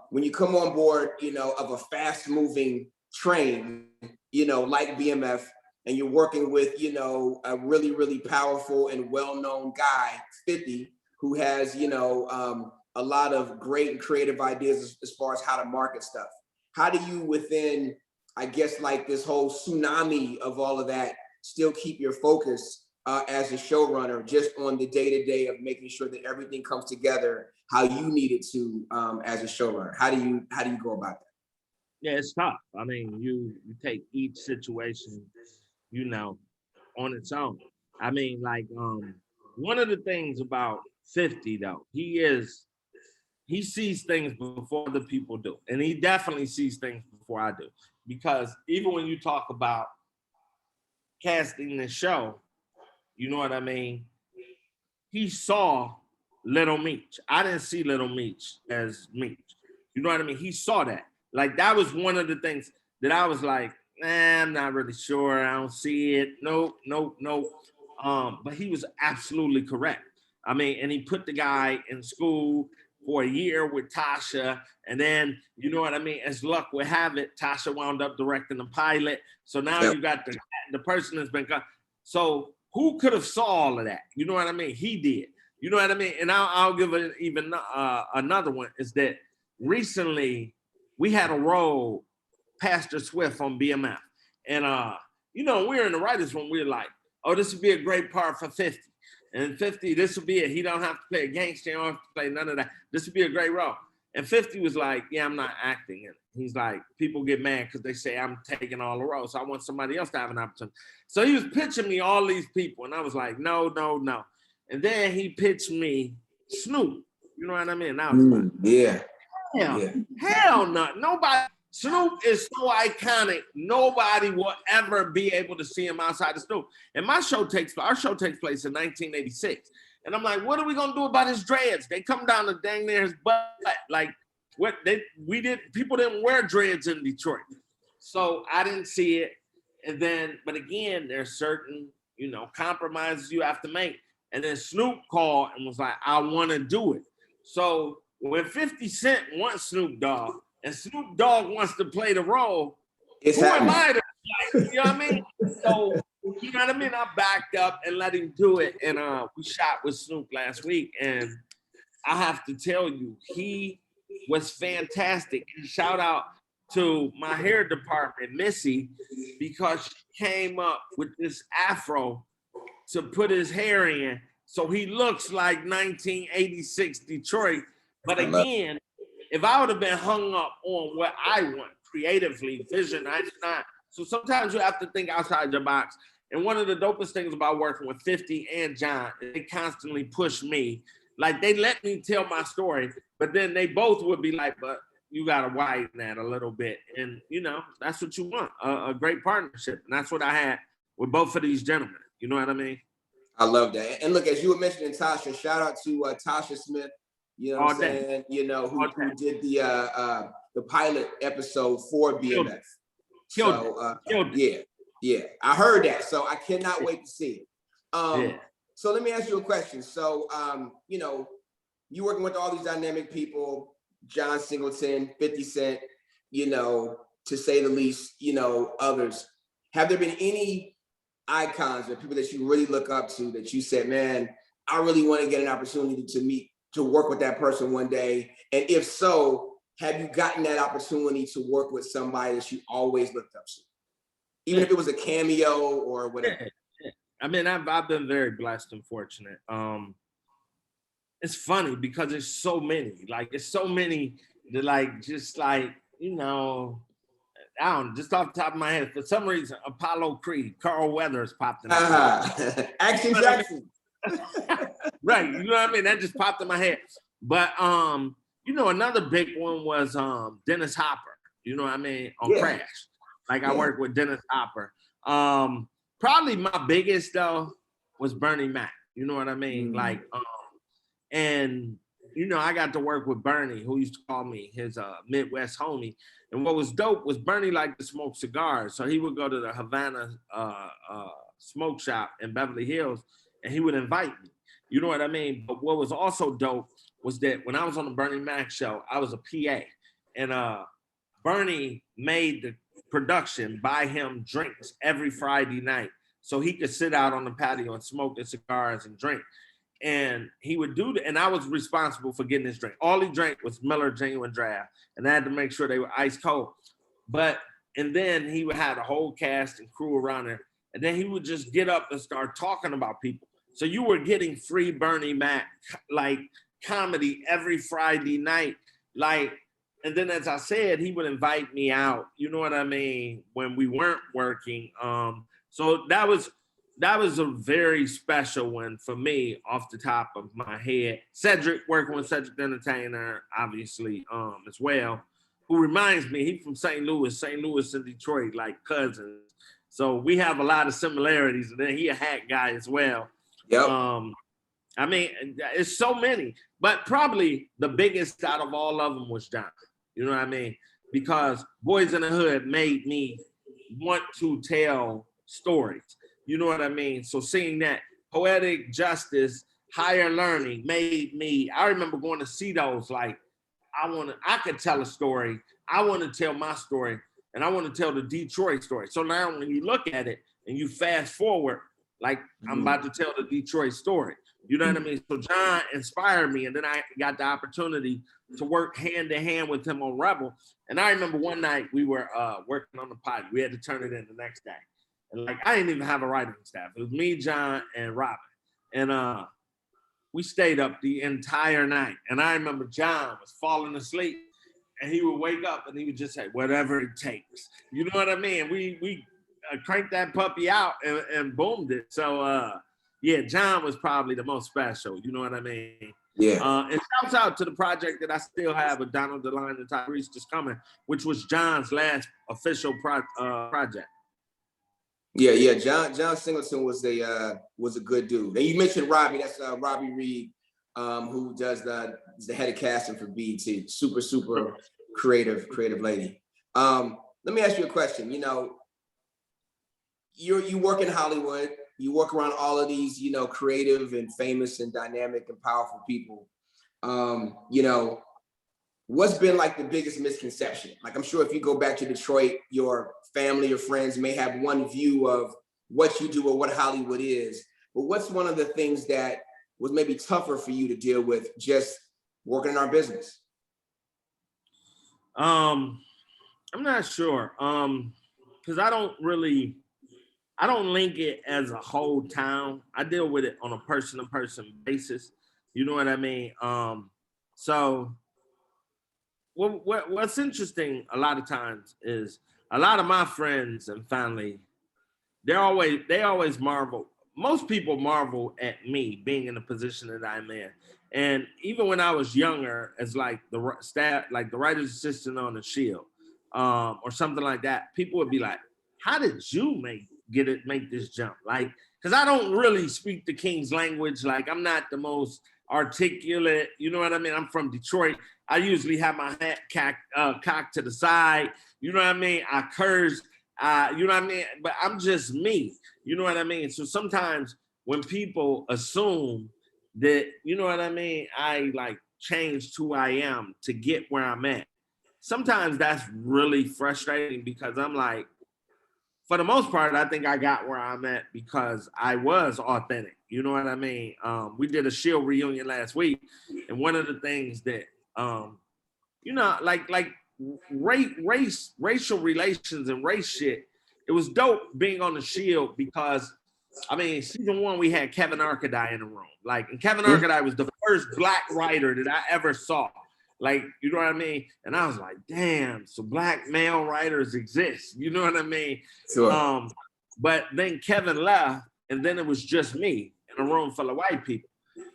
Speaker 1: when you come on board, of a fast moving train, like BMF, and you're working with, a really, really powerful and well-known guy, 50, who has, a lot of great and creative ideas as far as how to market stuff. how do you within, I guess, like this whole tsunami of all of that, still keep your focus as a showrunner, just on the day-to-day of making sure that everything comes together how you need it to as a showrunner? How do you go about that?
Speaker 2: Yeah, it's tough. I mean, you take each situation, you know, on its own. I mean, like, one of the things about 50 though, he sees things before other people do. And he definitely sees things before I do. Because even when you talk about casting the show, you know what I mean? He saw Little Meech. I didn't see Little Meech as Meech. You know what I mean? He saw that. Like, that was one of the things that I was like, I'm not really sure. I don't see it. Nope, nope, nope. But he was absolutely correct. I mean, and he put the guy in school for a year with Tasha. And then, you know what I mean? As luck would have it, Tasha wound up directing the pilot. So now you got the person that's been, so who could have saw all of that? You know what I mean? He did. You know what I mean? And I'll give it even another one is that recently we had a role, Pastor Swift on BMF. And, you know, we were in the writers' room. We were like, oh, this would be a great part for 50. And 50, this will be it. He don't have to play a gangster. He don't have to play none of that. This would be a great role. And 50 was like, yeah, I'm not acting in it. He's like, people get mad because they say I'm taking all the roles. So I want somebody else to have an opportunity. So he was pitching me all these people. And I was like, no, no, no. And then he pitched me Snoop. You know what I mean? And I was like, hell no. Nobody. Snoop is so iconic. Nobody will ever be able to see him outside of Snoop. And our show takes place in 1986. And I'm like, what are we gonna do about his dreads? They come down to dang near his butt. Like, people didn't wear dreads in Detroit. So I didn't see it. And then, but again, there's certain, you know, compromises you have to make. And then Snoop called and was like, I wanna do it. So when 50 Cent wants Snoop Dogg, and Snoop Dogg wants to play the role, who am I to play? You know what I mean? So, you know what I mean? I backed up and let him do it. And we shot with Snoop last week. And I have to tell you, he was fantastic. And shout out to my hair department, Missy, because she came up with this afro to put his hair in. So he looks like 1986 Detroit. But again, if I would have been hung up on what I want creatively, vision, I did not. So sometimes you have to think outside your box. And one of the dopest things about working with 50 and John, they constantly push me. Like, they let me tell my story, but then they both would be like, but you got to widen that a little bit. And, you know, that's what you want, a great partnership. And that's what I had with both of these gentlemen. You know what I mean?
Speaker 1: I love that. And look, as you were mentioning Tasha, shout out to Tasha Smith. You know what I'm saying? You know, who did the pilot episode for BMF. Yeah. I heard that. So I cannot wait to see it. So let me ask you a question. So, you know, you working with all these dynamic people, John Singleton, 50 Cent, you know, to say the least, you know, others. Have there been any icons or people that you really look up to that you said, man, I really want to get an opportunity to work with that person one day? And if so, have you gotten that opportunity to work with somebody that you always looked up to? Even if it was a cameo or whatever.
Speaker 2: I mean, I've been very blessed and fortunate. It's funny because there's so many. Like, it's so many that, like, just like, you know, I don't, just off the top of my head, for some reason, Apollo Creed, Carl Weathers popped in my head.
Speaker 1: Action Jackson.
Speaker 2: Right, you know what I mean? That just popped in my head. But you know, another big one was Dennis Hopper. You know what I mean? On Crash. Like, I worked with Dennis Hopper. Probably my biggest though was Bernie Mac. You know what I mean? Like, and you know, I got to work with Bernie, who used to call me his Midwest homie. And what was dope was Bernie liked to smoke cigars, so he would go to the Havana smoke shop in Beverly Hills, and he would invite me. You know what I mean? But what was also dope was that when I was on the Bernie Mac show, I was a PA, and Bernie made the production buy him drinks every Friday night so he could sit out on the patio and smoke the cigars and drink. And he would do that, and I was responsible for getting his drink. All he drank was Miller Genuine Draft, and I had to make sure they were ice cold. And then he would have a whole cast and crew around there, and then he would just get up and start talking about people. So you were getting free Bernie Mac, like comedy every Friday night, like. And then, as I said, he would invite me out. You know what I mean? When we weren't working, so that was a very special one for me off the top of my head. Cedric, working with Cedric the Entertainer, obviously, as well, who reminds me, he's from St. Louis and Detroit, like cousins. So we have a lot of similarities. And then he a hat guy as well.
Speaker 1: Yep.
Speaker 2: I mean, it's so many, but probably the biggest out of all of them was John. You know what I mean? Because Boys in the Hood made me want to tell stories. You know what I mean? So seeing that Poetic Justice, Higher Learning made me, I remember going to see those, like, I could tell a story. I want to tell my story, and I want to tell the Detroit story. So now when you look at it and you fast forward, like I'm about to tell the Detroit story. You know what I mean? So John inspired me, and then I got the opportunity to work hand in hand with him on Rebel. And I remember one night we were working on the pilot. We had to turn it in the next day. And like, I didn't even have a writing staff. It was me, John, and Robin. And we stayed up the entire night. And I remember John was falling asleep, and he would wake up and he would just say, whatever it takes. You know what I mean? We cranked that puppy out and boomed it. So, yeah, John was probably the most special. You know what I mean?
Speaker 1: Yeah.
Speaker 2: And shouts out to the project that I still have with Donald DeLine and Tyrese Just Coming, which was John's last official project.
Speaker 1: Yeah. John Singleton was a good dude. And you mentioned Robbie. That's Robbie Reed, who is the head of casting for BET. Super creative lady. Let me ask you a question. You know, you work in Hollywood. You work around all of these, you know, creative and famous and dynamic and powerful people. You know, what's been like the biggest misconception? Like, I'm sure if you go back to Detroit, your family or friends may have one view of what you do or what Hollywood is. But what's one of the things that was maybe tougher for you to deal with just working in our business?
Speaker 2: I'm not sure. Because I don't link it as a whole town. I deal with it on a person-to-person basis. You know what I mean? So what's interesting a lot of times is a lot of my friends and family, they always marvel. Most people marvel at me being in the position that I'm in. And even when I was younger, as like the staff, like the writer's assistant on The Shield, or something like that, people would be like, how did you make this jump? Like, because I don't really speak the King's language. Like, I'm not the most articulate, you know what I mean? I'm from Detroit. I usually have my hat cocked to the side. You know what I mean? I curse, you know what I mean? But I'm just me, you know what I mean? So sometimes when people assume that, you know what I mean, I like changed who I am to get where I'm at. Sometimes that's really frustrating because I'm like, for the most part, I think I got where I'm at because I was authentic. You know what I mean? We did a Shield reunion last week, and one of the things that, you know, like racial relations and race shit, it was dope being on the Shield because, I mean, season 1 we had Kevin Arkadie in the room, like, and Kevin Arkadie was the first Black writer that I ever saw. Like, you know what I mean? And I was like, damn, so Black male writers exist. You know what I mean?
Speaker 1: Sure.
Speaker 2: But then Kevin left, and then it was just me in a room full of white people.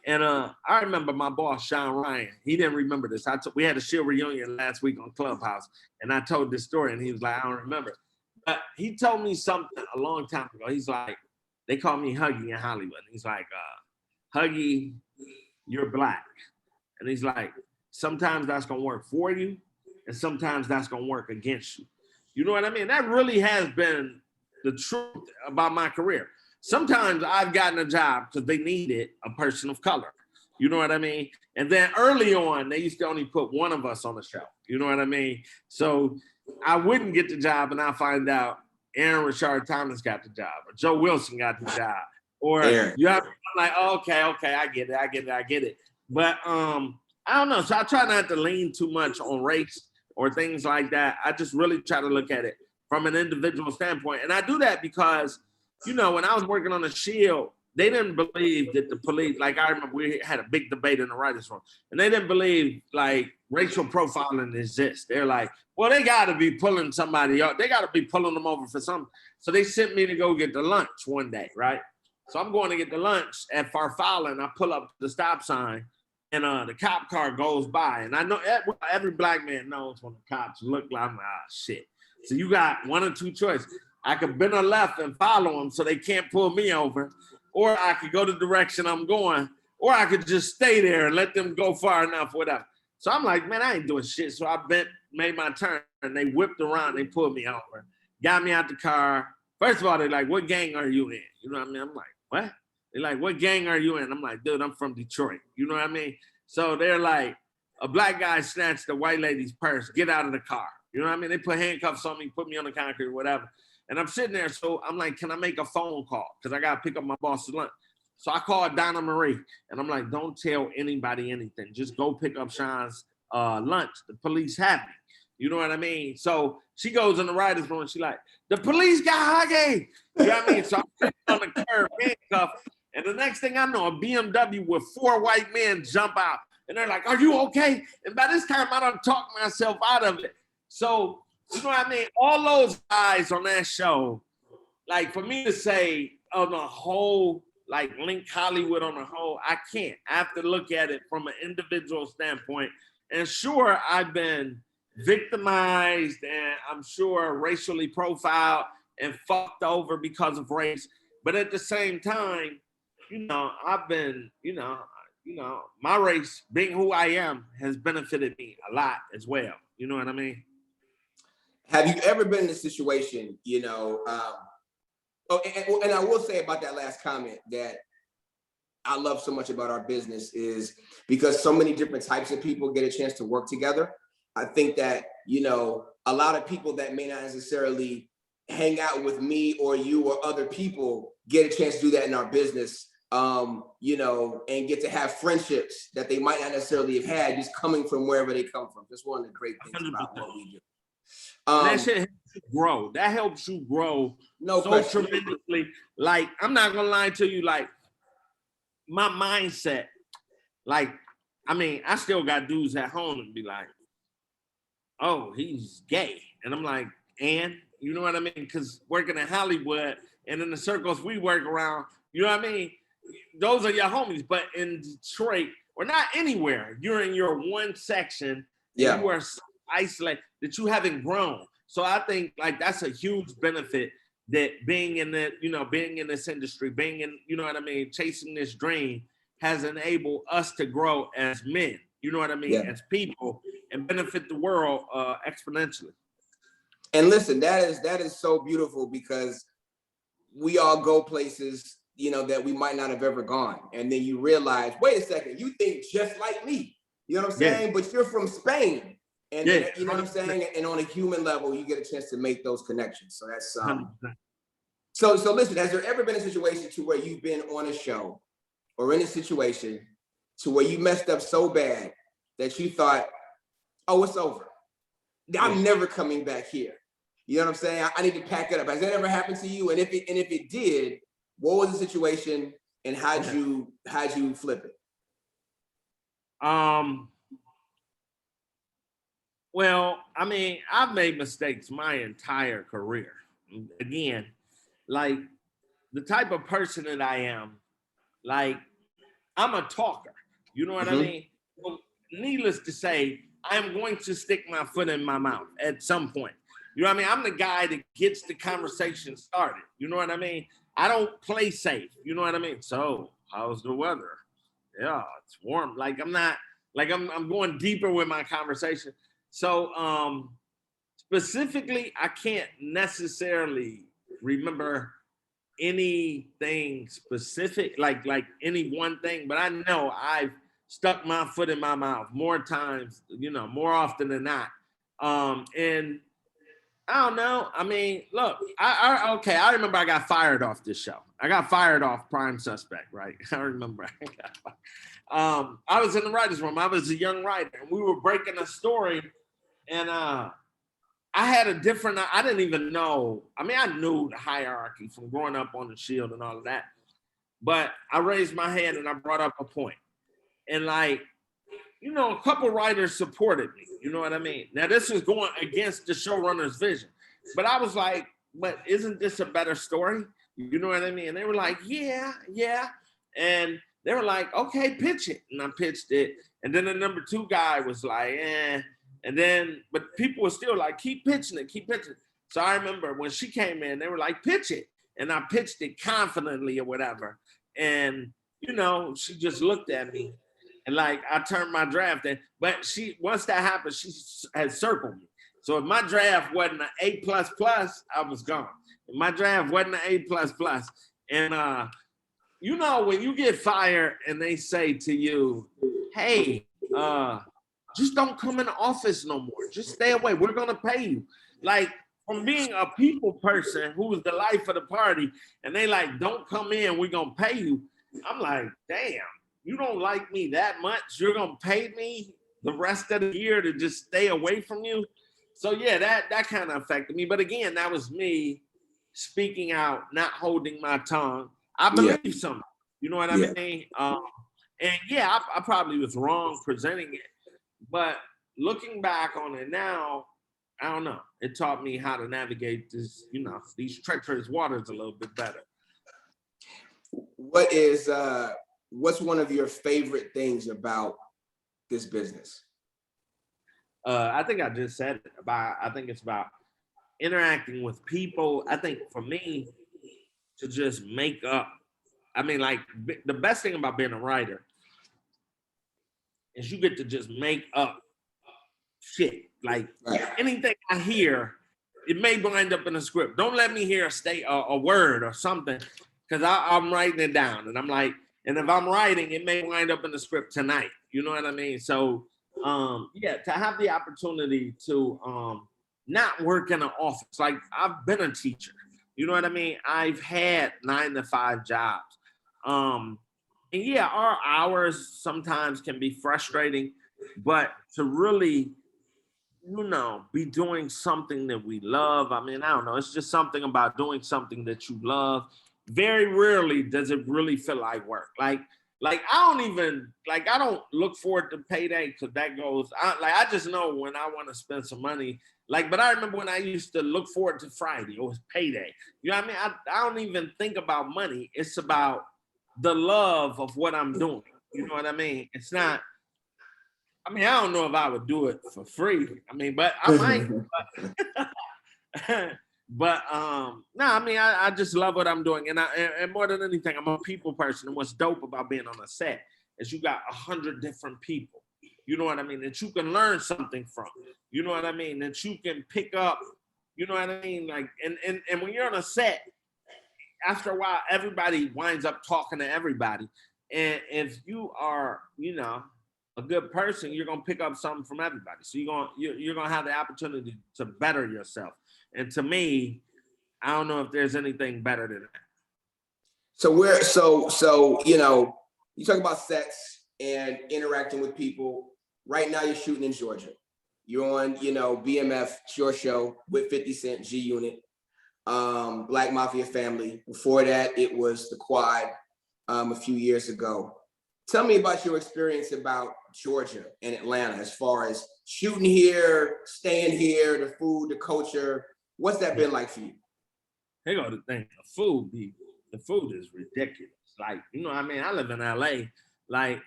Speaker 2: And I remember my boss, Sean Ryan, he didn't remember this. We had a Shield reunion last week on Clubhouse, and I told this story, and he was like, I don't remember. But he told me something a long time ago. He's like, they call me Huggy in Hollywood. And he's like, Huggy, you're Black. And he's like, sometimes that's going to work for you, and sometimes that's going to work against you. You know what I mean? That really has been the truth about my career. Sometimes I've gotten a job because they needed a person of color. You know what I mean? And then early on, they used to only put one of us on the show. You know what I mean? So I wouldn't get the job, and I find out Aaron Richard Thomas got the job, or Joe Wilson got the job. Or
Speaker 1: Aaron.
Speaker 2: you have, I'm like, oh, okay, I get it. But I don't know. So I try not to lean too much on race or things like that. I just really try to look at it from an individual standpoint. And I do that because, you know, when I was working on the Shield, they didn't believe that the police, like I remember we had a big debate in the writers' room, and they didn't believe like racial profiling exists. They're like, well, they got to be pulling somebody up. They got to be pulling them over for something. So they sent me to go get the lunch one day, right? So I'm going to get the lunch at Farfalla, and I pull up the stop sign, and the cop car goes by. And I know every black man knows when the cops look like, shit. So you got one or two choices. I could bend a left and follow them so they can't pull me over, or I could go the direction I'm going, or I could just stay there and let them go far enough, whatever. So I'm like, man, I ain't doing shit. So I made my turn, and they whipped around, they pulled me over, got me out the car. First of all, they're like, what gang are you in? You know what I mean? I'm like, what? They're like, what gang are you in? I'm like, dude, I'm from Detroit. You know what I mean? So they're like, a black guy snatched the white lady's purse, get out of the car. You know what I mean? They put handcuffs on me, put me on the concrete, whatever. And I'm sitting there, so I'm like, can I make a phone call? Because I got to pick up my boss's lunch. So I called Donna Marie, and I'm like, don't tell anybody anything. Just go pick up Sean's lunch. The police have me. You know what I mean? So she goes in the writer's room, and she's like, the police got Huggy. You know what I mean? So I'm sitting on the curb, handcuffed, and the next thing I know, a BMW with 4 white men jump out, and they're like, are you okay? And by this time, I done talked myself out of it. So, you know what I mean? All those guys on that show, like for me to say on the whole, like link Hollywood on the whole, I can't. I have to look at it from an individual standpoint. And sure, I've been victimized and I'm sure racially profiled and fucked over because of race. But at the same time, you know, I've been, you know, my race, being who I am, has benefited me a lot as well. You know what I mean?
Speaker 1: Have you ever been in a situation, you know, and I will say about that last comment that I love so much about our business is because so many different types of people get a chance to work together. I think that, you know, a lot of people that may not necessarily hang out with me or you or other people get a chance to do that in our business, you know, and get to have friendships that they might not necessarily have had just coming from wherever they come from. That's one of the great things
Speaker 2: 100%.
Speaker 1: about what we do.
Speaker 2: That shit helps you grow. That helps you grow tremendously. Like, I'm not gonna lie to you, like, my mindset, like, I mean, I still got dudes at home and be like, oh, he's gay. And I'm like, and you know what I mean? Because working in Hollywood and in the circles we work around, you know what I mean? Those are your homies. But in Detroit, or not anywhere, you're in your one section.
Speaker 1: Yeah.
Speaker 2: You are so isolated that you haven't grown. So I think like that's a huge benefit that being in the, you know, being in this industry, being in, you know what I mean, chasing this dream has enabled us to grow as men, you know what I mean, as people, and benefit the world exponentially.
Speaker 1: And listen, that is so beautiful because we all go places, you know, that we might not have ever gone. And then you realize, wait a second, you think just like me. You know what I'm saying? But you're from Spain. And then, you know what I'm saying? And on a human level, you get a chance to make those connections. So that's so listen, has there ever been a situation to where you've been on a show or in a situation to where you messed up so bad that you thought, oh, it's over. I'm never coming back here. You know what I'm saying? I need to pack it up. Has that ever happened to you? And if it did, what was the situation and how'd you flip it?
Speaker 2: Well, I mean, I've made mistakes my entire career. Again, like the type of person that I am, like I'm a talker. You know what I mean? Well, needless to say, I'm going to stick my foot in my mouth at some point. You know what I mean? I'm the guy that gets the conversation started. You know what I mean? I don't play safe. You know what I mean? So, how's the weather? Yeah, it's warm. Like I'm not, like I'm going deeper with my conversation. So, specifically, I can't necessarily remember anything specific, like any one thing, but I know I've stuck my foot in my mouth more times, you know, more often than not. And I don't know. I mean, look, okay, I remember I got fired off this show. I got fired off Prime Suspect, right? I remember. I was in the writer's room. I was a young writer, and we were breaking a story, and I had a different, I didn't even know. I mean, I knew the hierarchy from growing up on the Shield and all of that, but I raised my hand and I brought up a point. And like, you know, a couple writers supported me. You know what I mean? Now, this is going against the showrunner's vision. But I was like, but isn't this a better story? You know what I mean? And they were like, yeah. And they were like, okay, pitch it. And I pitched it. And then the number 2 guy was like, eh. And then, but people were still like, keep pitching it. So I remember when she came in, they were like, pitch it. And I pitched it confidently or whatever. And, you know, she just looked at me. And like, I turned my draft in, but once that happened, she had circled me. So if my draft wasn't an A++, I was gone. If my draft wasn't an A++. And you know, when you get fired and they say to you, hey, just don't come in the office no more. Just stay away. We're gonna pay you. Like, from being a people person who was the life of the party, and they like, don't come in, we're gonna pay you. I'm like, damn. You don't like me that much? You're gonna pay me the rest of the year to just stay away from you? So yeah, that kind of affected me. But again, that was me speaking out, not holding my tongue. I believe something. You know what I mean? And yeah, I probably was wrong presenting it. But looking back on it now, I don't know. It taught me how to navigate this, you know, these treacherous waters a little bit better.
Speaker 1: What's one of your favorite things about this business?
Speaker 2: I think I just said it. I think it's about interacting with people. I think for me, to just make up. I mean, like, the best thing about being a writer is you get to just make up shit. Like, anything I hear, it may wind up in a script. Don't let me hear a word or something, because I'm writing it down. And I'm like, and if I'm writing, it may wind up in the script tonight. You know what I mean? So, yeah, to have the opportunity to not work in an office. Like, I've been a teacher. You know what I mean? I've had 9-to-5 jobs. And yeah, our hours sometimes can be frustrating, but to really, you know, be doing something that we love. I mean, I don't know. It's just something about doing something that you love. Very rarely does it really feel like work. Like I don't look forward to payday, because that goes, I just know when I want to spend some money. Like, but I remember when I used to look forward to Friday. It was payday. You know what I mean? I don't even think about money. It's about the love of what I'm doing. You know what I mean? It's not, I mean, I don't know if I would do it for free. I mean, but I might. But no, I mean, I just love what I'm doing, and more than anything, I'm a people person. And what's dope about being on a set is you got 100 different people. You know what I mean? That you can learn something from. You know what I mean? That you can pick up. You know what I mean? Like, and when you're on a set, after a while, everybody winds up talking to everybody. And if you are, you know, a good person, you're gonna pick up something from everybody. So you're gonna have the opportunity to better yourself. And to me, I don't know if there's anything better than that.
Speaker 1: So you know, you talk about sets and interacting with people. Right now, you're shooting in Georgia. You're on, you know, BMF, your show with 50 Cent, G Unit, Black Mafia Family. Before that, it was The Quad a few years ago. Tell me about your experience about Georgia and Atlanta, as far as shooting here, staying here, the food, the culture. What's that been like for you?
Speaker 2: Here go the thing. The food is ridiculous. Like, you know what I mean? I live in LA. Like,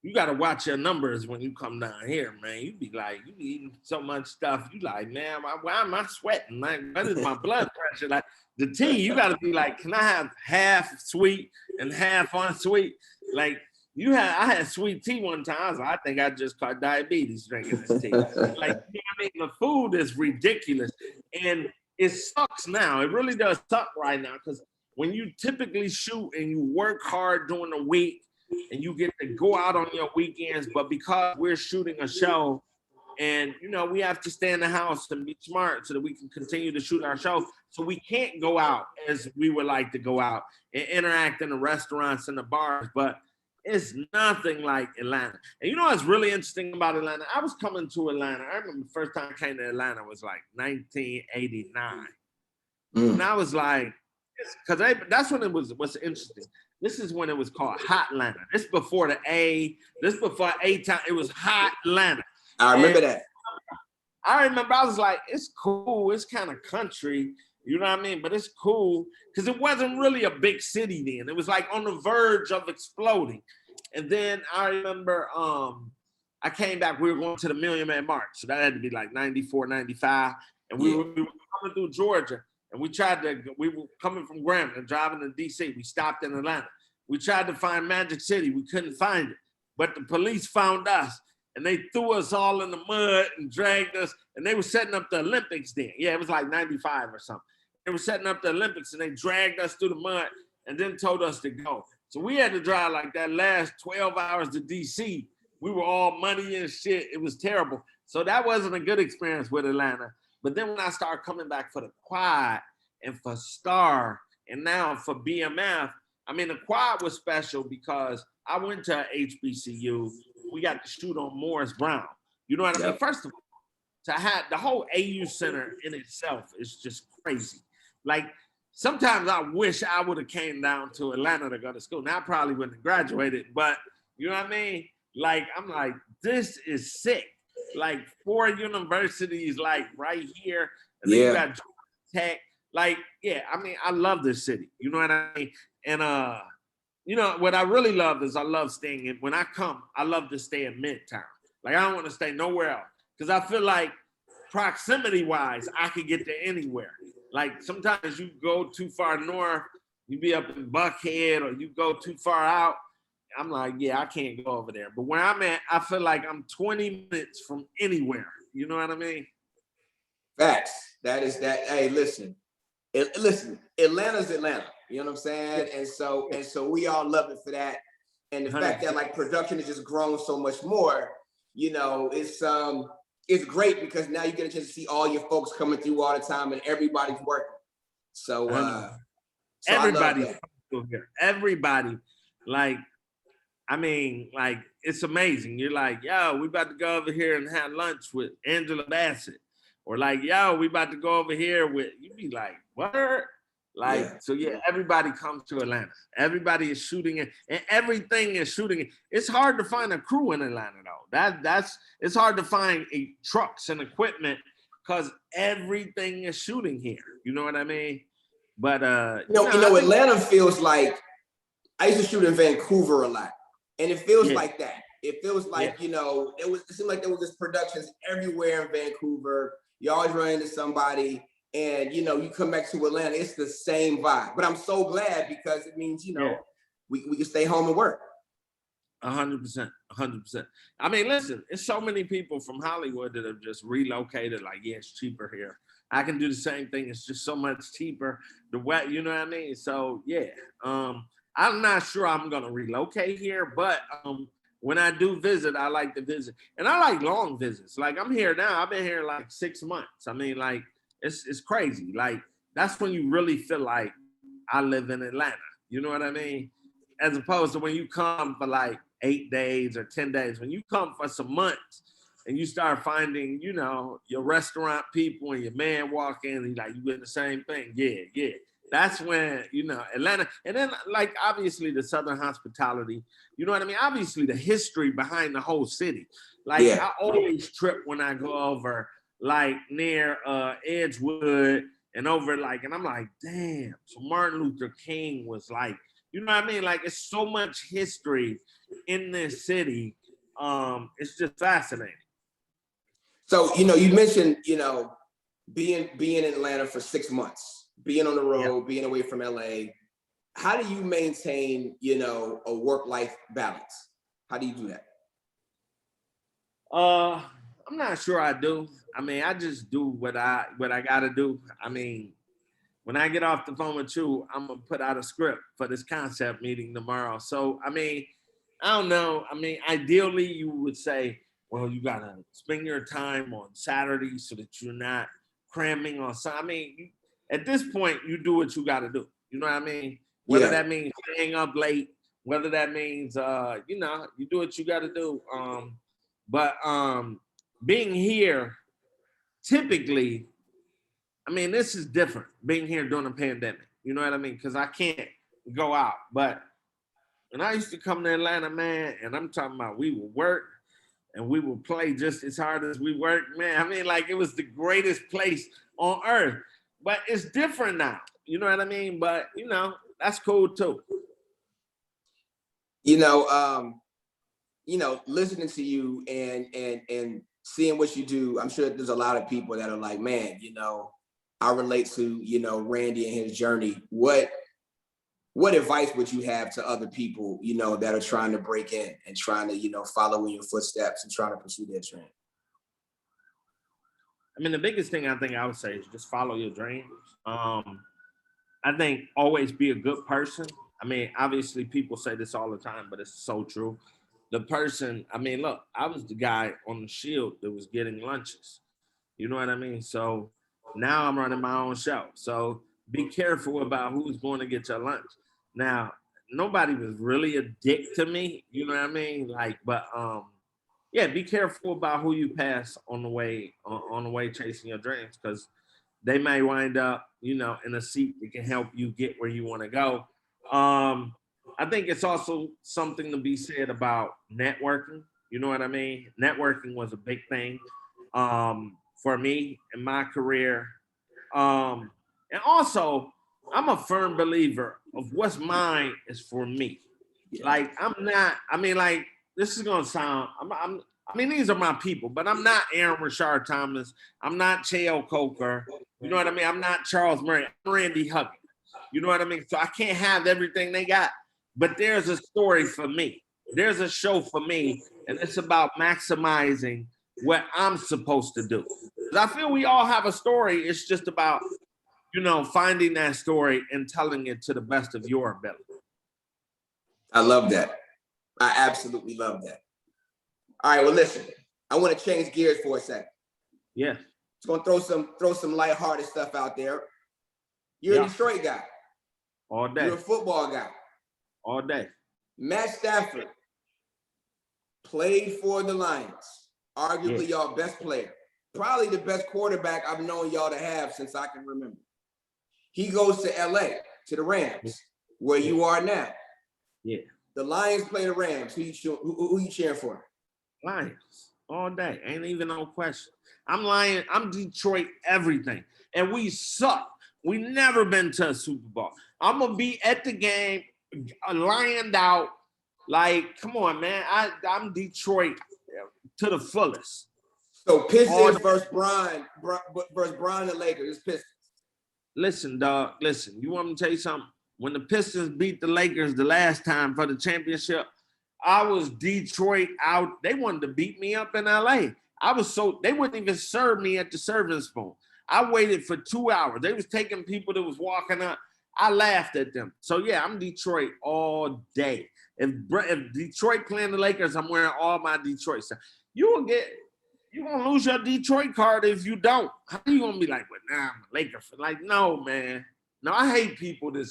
Speaker 2: you got to watch your numbers when you come down here, man. You be like, you be eating so much stuff. You like, man, why am I sweating? Like, what is my blood pressure? Like, the tea, you got to be like, can I have half sweet and half unsweet? Like, I had sweet tea one time. I was like, I think I just caught diabetes drinking this tea. Like, you know what I mean? The food is ridiculous. And it sucks now. It really does suck right now, because when you typically shoot and you work hard during the week and you get to go out on your weekends, but because we're shooting a show And, you know, we have to stay in the house and be smart so that we can continue to shoot our show. So we can't go out as we would like to go out and interact in the restaurants and the bars, but it's nothing like Atlanta. And you know what's really interesting about Atlanta? I was coming to Atlanta. I remember the first time I came to Atlanta was like 1989. And I was like, because that's when it was, what's interesting. This is when it was called Hot Atlanta. This before the A, this before A-Town. It was Hot Atlanta.
Speaker 1: I remember that.
Speaker 2: I remember I was like, it's cool. It's kind of country. You know what I mean? But it's cool because it wasn't really a big city then. It was like on the verge of exploding. And then I remember I came back. We were going to the Million Man March. So that had to be like 94, 95. And we were coming through Georgia. And we were coming from Grambling and driving to DC. We stopped in Atlanta. We tried to find Magic City. We couldn't find it. But the police found us. And they threw us all in the mud and dragged us. And they were setting up the Olympics then. Yeah, it was like 95 or something. They were setting up the Olympics and they dragged us through the mud and then told us to go. So we had to drive like that last 12 hours to DC. We were all muddy and shit. It was terrible. So that wasn't a good experience with Atlanta. But then when I started coming back for the Quad and for Star and now for BMF, I mean, the Quad was special because I went to HBCU. We got to shoot on Morris Brown. You know what I mean? First of all, to have the whole AU Center in itself is just crazy. Like, sometimes I wish I would have came down to Atlanta to go to school. Now I probably wouldn't have graduated, but you know what I mean? Like, I'm like, this is sick. Like 4 universities, like right here. And then you got Georgia Tech. Like, yeah, I mean, I love this city. You know what I mean? And you know, what I really love is I love staying in, when I come, I love to stay in Midtown. Like, I don't want to stay nowhere else. Because I feel like proximity-wise, I could get to anywhere. Like, sometimes you go too far north, you be up in Buckhead, or you go too far out. I'm like, yeah, I can't go over there. But where I'm at, I feel like I'm 20 minutes from anywhere. You know what I mean?
Speaker 1: Facts. That is that. Hey, listen, Atlanta's Atlanta. You know what I'm saying? And so we all love it for that. And the fact that like production has just grown so much more, you know, it's great because now you get a chance to see all your folks coming through all the time and everybody's working. So,
Speaker 2: everybody here. Everybody, like, I mean, like, it's amazing. You're like, yo, we about to go over here and have lunch with Angela Bassett. Or like, yo, we about to go over here with, you be like, what? Like, so yeah, everybody comes to Atlanta. Everybody is shooting it, and everything is shooting it. It's hard to find a crew in Atlanta though. It's hard to find trucks and equipment because everything is shooting here. You know what I mean? But
Speaker 1: you know, Atlanta feels like, I used to shoot in Vancouver a lot, and it feels like that. It feels like, you know, it seemed like there was just productions everywhere in Vancouver. You always run into somebody. And, you know, you come back to Atlanta, it's the same vibe. But I'm so glad because it means, you know, we can stay home and work.
Speaker 2: 100%, 100%. I mean, listen, it's so many people from Hollywood that have just relocated. Like, yeah, it's cheaper here. I can do the same thing. It's just so much cheaper. You know what I mean? So, yeah. I'm not sure I'm going to relocate here, but when I do visit, I like to visit. And I like long visits. Like, I'm here now. I've been here like 6 months. I mean, like, it's crazy. Like, that's when you really feel like I live in Atlanta. You know what I mean? As opposed to when you come for like 8 days or 10 days. When you come for some months and you start finding, you know, your restaurant people and your man walk in and like, you getting the same thing. Yeah. That's when, you know, Atlanta. And then like, obviously the Southern hospitality, you know what I mean? Obviously the history behind the whole city. Like I always trip when I go over like near Edgewood and over like, and I'm like, damn, so Martin Luther King was like, you know what I mean? Like, it's so much history in this city. It's just fascinating.
Speaker 1: So, you know, you mentioned, you know, being in Atlanta for 6 months, being on the road, being away from LA. How do you maintain, you know, a work-life balance? How do you do that?
Speaker 2: I'm not sure I do. I mean, I just do what I gotta do. I mean, when I get off the phone with you, I'm gonna put out a script for this concept meeting tomorrow. So, I mean, I don't know. I mean, ideally, you would say well, you gotta spend your time on Saturday so that you're not cramming on Sunday. I mean, at this point, you do what you gotta do. You know what I mean? Whether
Speaker 1: Yeah.
Speaker 2: that means staying up late, whether that means you do what you gotta do. But being here, typically, I mean, this is different, being here during the pandemic. You know what I mean? Because I can't go out. But when I used to come to Atlanta, man, and I'm talking about we would work and we would play just as hard as we work, man. I mean, like it was the greatest place on earth. But it's different now. You know what I mean? But that's cool too.
Speaker 1: Listening to you and seeing what you do, I'm sure there's a lot of people that are like, man, I relate to, Randy and his journey. What advice would you have to other people, that are trying to break in and trying to, follow in your footsteps and trying to pursue their dream?
Speaker 2: I mean, the biggest thing I think I would say is just follow your dreams. I think always be a good person. I mean, obviously people say this all the time, but it's so true. The person, I mean, look, I was the guy on the Shield that was getting lunches. You know what I mean? So now I'm running my own show. So be careful about who's going to get your lunch. Now, nobody was really a dick to me. You know what I mean? Yeah, be careful about who you pass on the way chasing your dreams, because they may wind up, in a seat that can help you get where you want to go. I think it's also something to be said about networking. You know what I mean? Networking was a big thing for me in my career. And also, I'm a firm believer of what's mine is for me.
Speaker 1: Yeah.
Speaker 2: Like, I'm not, I mean, like, this is going to sound, I mean, these are my people, but I'm not Aaron Rashard Thomas. I'm not Cheo Coker. You know what I mean? I'm not Charles Murray. I'm Randy Huggins. You know what I mean? So I can't have everything they got. But there's a story for me. There's a show for me, and it's about maximizing what I'm supposed to do. I feel we all have a story. It's just about, finding that story and telling it to the best of your ability.
Speaker 1: I love that. I absolutely love that. All right, well, listen, I want to change gears for a second.
Speaker 2: Yeah.
Speaker 1: Just gonna throw some lighthearted stuff out there. You're a Detroit guy.
Speaker 2: All day.
Speaker 1: You're a football guy.
Speaker 2: All day.
Speaker 1: Matt Stafford played for the Lions. Arguably y'all best player. Probably the best quarterback I've known y'all to have since I can remember. He goes to LA, to the Rams, where you are now.
Speaker 2: Yeah.
Speaker 1: The Lions play the Rams. Who you cheering for?
Speaker 2: Lions. All day. Ain't even no question. I'm Detroit everything. And we suck. We never been to a Super Bowl. I'm going to be at the game, lioned out. Like, come on, man. I'm Detroit to the fullest.
Speaker 1: So Pistons versus Brian and Lakers. It's Pistons.
Speaker 2: Listen, dog. Listen, you want me to tell you something? When the Pistons beat the Lakers the last time for the championship, I was Detroit out. They wanted to beat me up in LA. They wouldn't even serve me at the serving spoon. I waited for 2 hours. They was taking people that was walking up. I laughed at them. So yeah, I'm Detroit all day. If Detroit playing the Lakers, I'm wearing all my Detroit stuff. You're gonna lose your Detroit card if you don't. How you gonna be like, well, nah, I'm a Laker? Like, no, man. No, I hate people that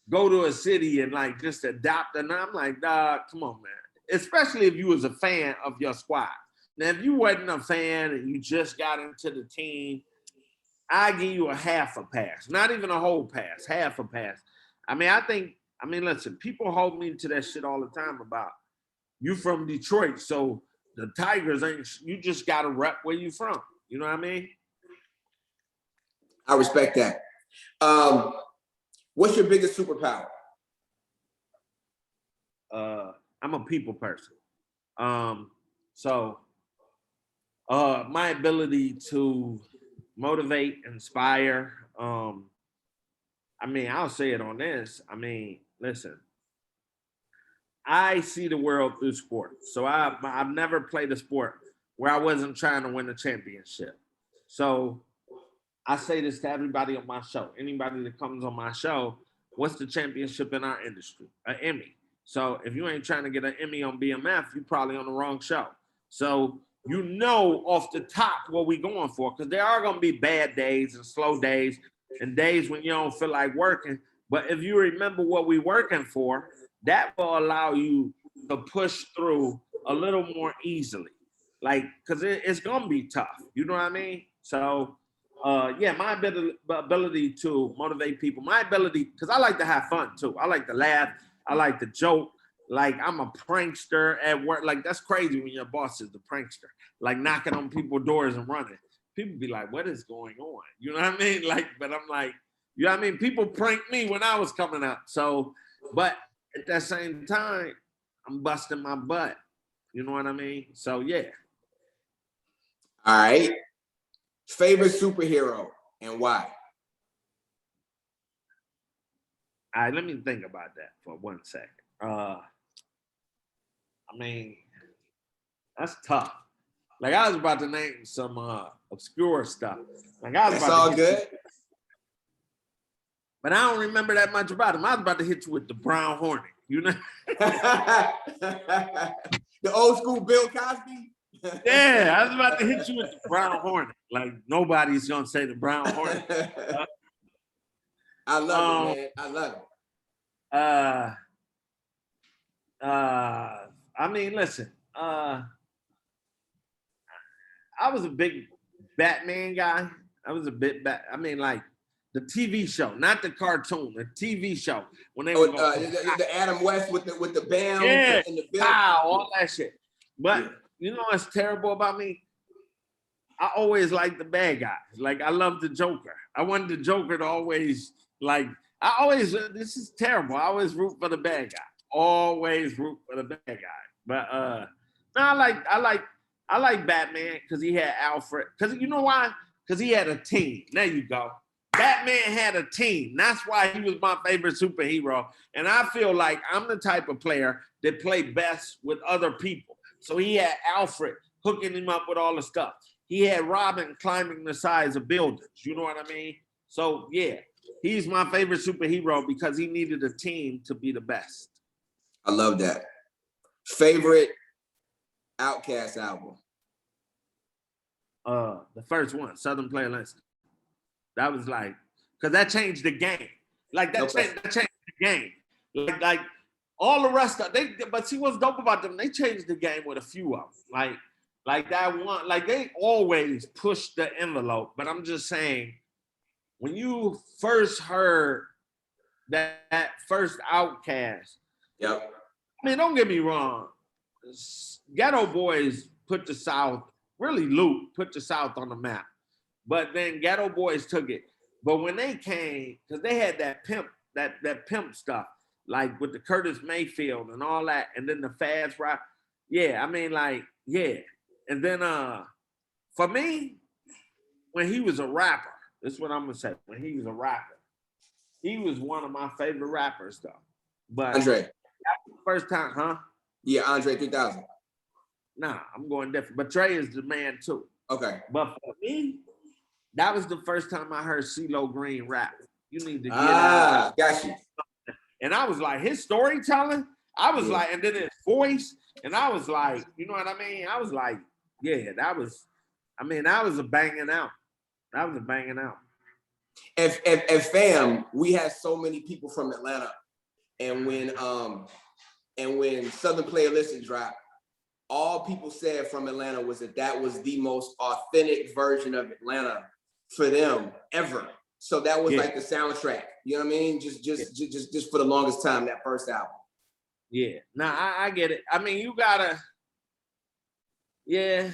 Speaker 2: go to a city and like just adopt. And I'm like, dog, come on, man. Especially if you was a fan of your squad. Now, if you wasn't a fan and you just got into the team, I give you a half a pass, not even a whole pass, half a pass. I mean, listen, people hold me to that shit all the time about you from Detroit, so the Tigers you just got to rep where you from. You know what I mean?
Speaker 1: I respect that. What's your biggest superpower?
Speaker 2: I'm a people person. So my ability to motivate, inspire. I mean, I'll say it on this. I mean, listen, I see the world through sport. So I've never played a sport where I wasn't trying to win a championship. So I say this to everybody on my show. Anybody that comes on my show, what's the championship in our industry? An Emmy. So if you ain't trying to get an Emmy on BMF, you're probably on the wrong show. So you know off the top what we going for, because there are gonna be bad days and slow days and days when you don't feel like working. But if you remember what we working for, that will allow you to push through a little more easily. Like, because it's gonna be tough. You know what I mean? So yeah, my ability to motivate people, my ability, because I like to have fun too. I like to laugh. I like to joke. Like, I'm a prankster at work. Like, that's crazy when your boss is the prankster, like knocking on people's doors and running. People be like, what is going on? You know what I mean? Like, but I'm like, you know what I mean? People pranked me when I was coming up. So, but at that same time, I'm busting my butt. You know what I mean? So, yeah.
Speaker 1: All right. Favorite superhero and why?
Speaker 2: All right, let me think about that for 1 second. I mean, that's tough. Like, I was about to name some obscure stuff. Like, I was
Speaker 1: That's
Speaker 2: about
Speaker 1: all
Speaker 2: to
Speaker 1: good.
Speaker 2: But I don't remember that much about him. I was about to hit you with the Brown Hornet, you know?
Speaker 1: The old school Bill Cosby?
Speaker 2: Yeah, I was about to hit you with the Brown Hornet. Like, nobody's gonna say the Brown Hornet.
Speaker 1: I love it, man. I love it.
Speaker 2: I mean, listen, I was a big Batman guy. I was a bit I mean, like the TV show, not the cartoon, the TV show. When they would go,
Speaker 1: the Adam West with the bam,
Speaker 2: yeah,
Speaker 1: and the bill.
Speaker 2: all that shit. But
Speaker 1: yeah.
Speaker 2: You know what's terrible about me? I always liked the bad guys. Like, I love the Joker. I wanted the Joker to always, like, this is terrible. I always root for the bad guy. Always root for the bad guy. But no, I like Batman because he had Alfred. Because you know why? Because he had a team. There you go. Batman had a team. That's why he was my favorite superhero. And I feel like I'm the type of player that play best with other people. So he had Alfred hooking him up with all the stuff. He had Robin climbing the sides of buildings. You know what I mean? So yeah, he's my favorite superhero because he needed a team to be the best.
Speaker 1: I love that. Favorite Outkast album?
Speaker 2: The first one, Southern Playlist. That was like, because that changed the game. Like that changed the game. Like all the rest of but see what's dope about them, they changed the game with a few of them. Like that one, like they always push the envelope. But I'm just saying, when you first heard that first Outkast,
Speaker 1: yep.
Speaker 2: I mean, don't get me wrong, Ghetto Boys put the South, really Luke put the South on the map. But then Ghetto Boys took it. But when they came, because they had that pimp stuff, like with the Curtis Mayfield and all that, and then the fast rap. Yeah, I mean, like, yeah. And then for me, when he was a rapper, this is what I'm gonna say. When he was a rapper, he was one of my favorite rappers, though. But
Speaker 1: Andre.
Speaker 2: that was the first time, huh?
Speaker 1: Yeah, Andre 3000.
Speaker 2: Nah, I'm going different. But Trey is the man too.
Speaker 1: Okay.
Speaker 2: But for me, that was the first time I heard CeeLo Green rap. You need to get out.
Speaker 1: Got you.
Speaker 2: And I was like, his storytelling, I was like, and then his voice, and I was like, you know what I mean? I was like, yeah, that was a banging out. That was a banging out.
Speaker 1: And fam, we had so many people from Atlanta. And when Southern Playlist dropped, all people said from Atlanta was that was the most authentic version of Atlanta for them ever. So that was like the soundtrack. You know what I mean? Just for the longest time, that first album.
Speaker 2: Yeah. Nah, I get it. I mean, you gotta give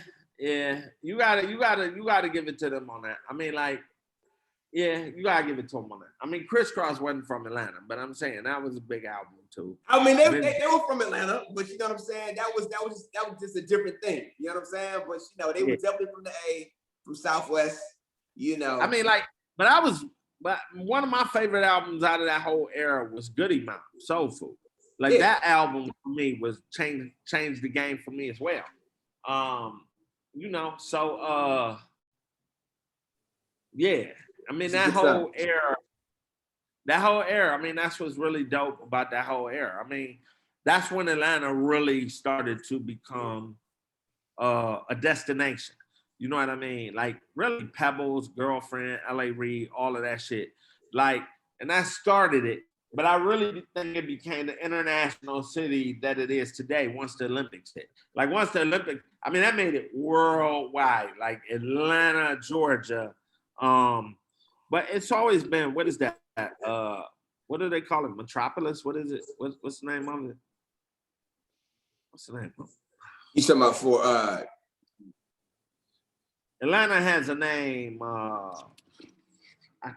Speaker 2: it to them on that. I mean, like, yeah, you gotta give it to them on that. I mean, Crisscross wasn't from Atlanta, but I'm saying that was a big album too.
Speaker 1: I mean, they were from Atlanta, but you know what I'm saying? That was just a different thing. You know what I'm saying? But you know, they were definitely from the A, from Southwest. You know,
Speaker 2: I mean, like, but one of my favorite albums out of that whole era was Goody Mountain, Soul Food. Like that album for me was changed the game for me as well. You know, so yeah. I mean, that whole era, I mean, that's what's really dope about that whole era. I mean, that's when Atlanta really started to become a destination. You know what I mean? Like really Pebbles, Girlfriend, LA Reid, all of that shit. Like, and that started it. But I really think it became the international city that it is today once the Olympics hit. Like once the Olympics, I mean, that made it worldwide, like Atlanta, Georgia. But it's always been, what is that? What do they call it? Metropolis? What is it? What's the name of it? What's the name of it?
Speaker 1: You talking about for
Speaker 2: Atlanta has a name. I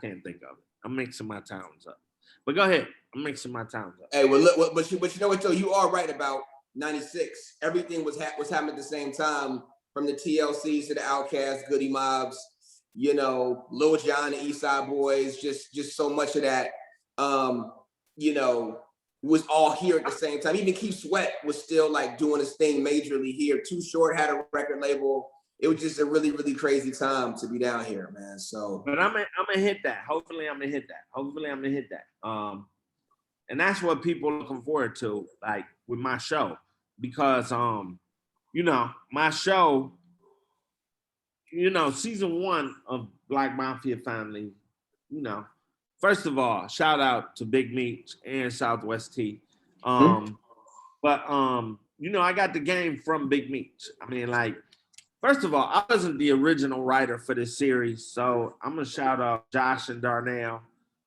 Speaker 2: can't think of it. I'm mixing my towns up. But go ahead. I'm mixing my towns up.
Speaker 1: Hey, well, look, but you know what, though? You are right about 96. Everything was happening at the same time, from the TLCs to the Outkast, Goody Mobs, you know, Lil Jon, the East Side Boys, just so much of that, you know, was all here at the same time. Even Keith Sweat was still like doing his thing majorly here. Too Short had a record label. It was just a really, really crazy time to be down here, man. So,
Speaker 2: but I'm gonna hit that. Hopefully, I'm gonna hit that. And that's what people are looking forward to, like with my show, because you know, my show, you know, season 1 of Black Mafia Family, you know, first of all, shout out to Big Meech and Southwest T. But you know, I got the game from Big Meech. I mean, like, first of all, I wasn't the original writer for this series, so I'm gonna shout out Josh and Darnell,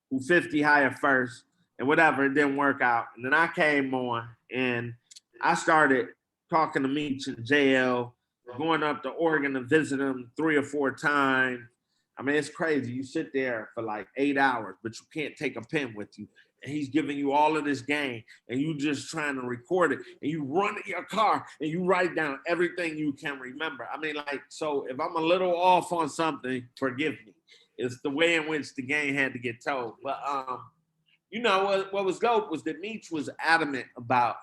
Speaker 2: who 50 hired first, and whatever, it didn't work out. And then I came on and I started talking to Meech and JL, going up to Oregon to visit them 3 or 4 times. I mean, it's crazy. You sit there for like 8 hours, but you can't take a pen with you. And he's giving you all of this game, and you just trying to record it, and you run in your car and you write down everything you can remember. I mean, like, so if I'm a little off on something, forgive me. It's the way in which the game had to get told. But you know, what was dope was that Meech was adamant about,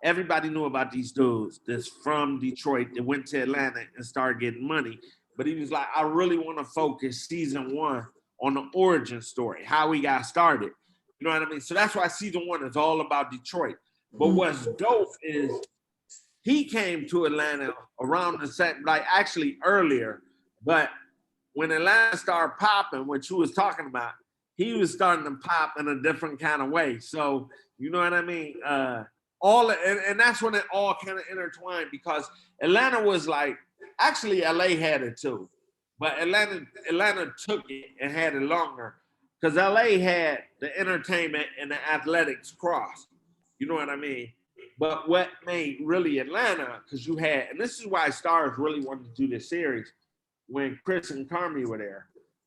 Speaker 2: everybody knew about these dudes that's from Detroit that went to Atlanta and started getting money. But he was like, I really want to focus season 1 on the origin story, how we got started. You know what I mean? So that's why season 1 is all about Detroit. But what's dope is he came to Atlanta around the same, like actually earlier, but when Atlanta started popping, what you was talking about, he was starting to pop in a different kind of way. So, you know what I mean? And that's when it all kind of intertwined, because Atlanta was like, actually LA had it too, but Atlanta took it and had it longer, because LA had the entertainment and the athletics crossed. You know what I mean? But what made really Atlanta, because you had, and this is why Starz really wanted to do this series when Chris and Carmi were there,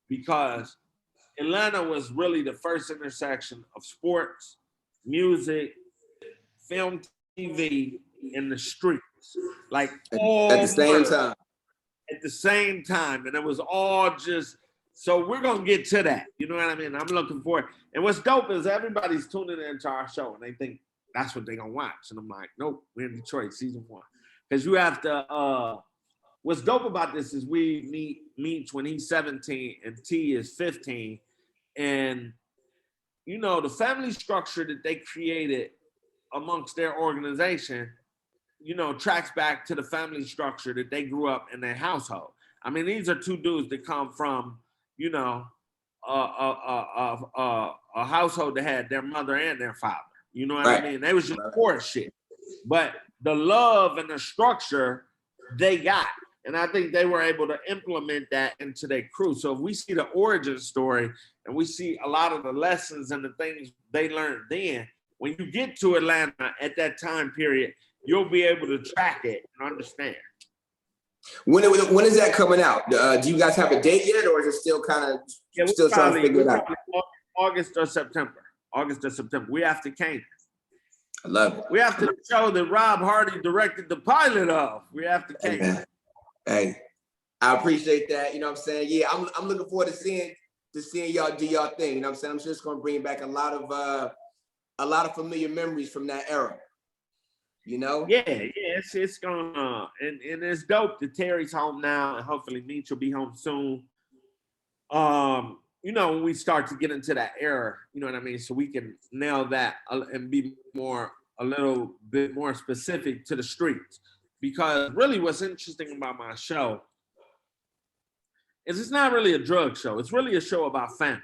Speaker 2: because Atlanta was really the first intersection of sports, music, film, TV, and the streets. Like all
Speaker 1: at the same time.
Speaker 2: At the same time. And it was all just, so we're going to get to that. You know what I mean? I'm looking forward. And what's dope is everybody's tuning into our show and they think that's what they're going to watch. And I'm like, nope, we're in Detroit, season 1. Because you have to, what's dope about this is we meet when he's 17 and T is 15. And, you know, the family structure that they created amongst their organization, you know, tracks back to the family structure that they grew up in their household. I mean, these are 2 dudes that come from, you know, a household that had their mother and their father. You know what I mean? They was just poor shit. But the love and the structure they got. And I think they were able to implement that into their crew. So if we see the origin story and we see a lot of the lessons and the things they learned then, when you get to Atlanta at that time period, you'll be able to track it and understand.
Speaker 1: When is that coming out? Do you guys have a date yet, or is it still kind of still trying to figure it out?
Speaker 2: August or September. We have to Kane.
Speaker 1: I love it.
Speaker 2: We have to show that Rob Hardy directed the pilot of. We have to Kane.
Speaker 1: Hey, I appreciate that. You know what I'm saying? Yeah, I'm looking forward to seeing y'all do y'all thing. You know what I'm saying? I'm just gonna bring back a lot of familiar memories from that era. You know?
Speaker 2: Yeah, it's gonna and it's dope that Terry's home now, and hopefully Meech will be home soon. You know, when we start to get into that era, you know what I mean? So we can nail that and be a little bit more specific to the streets. because really what's interesting about my show is it's not really a drug show. It's really a show about family.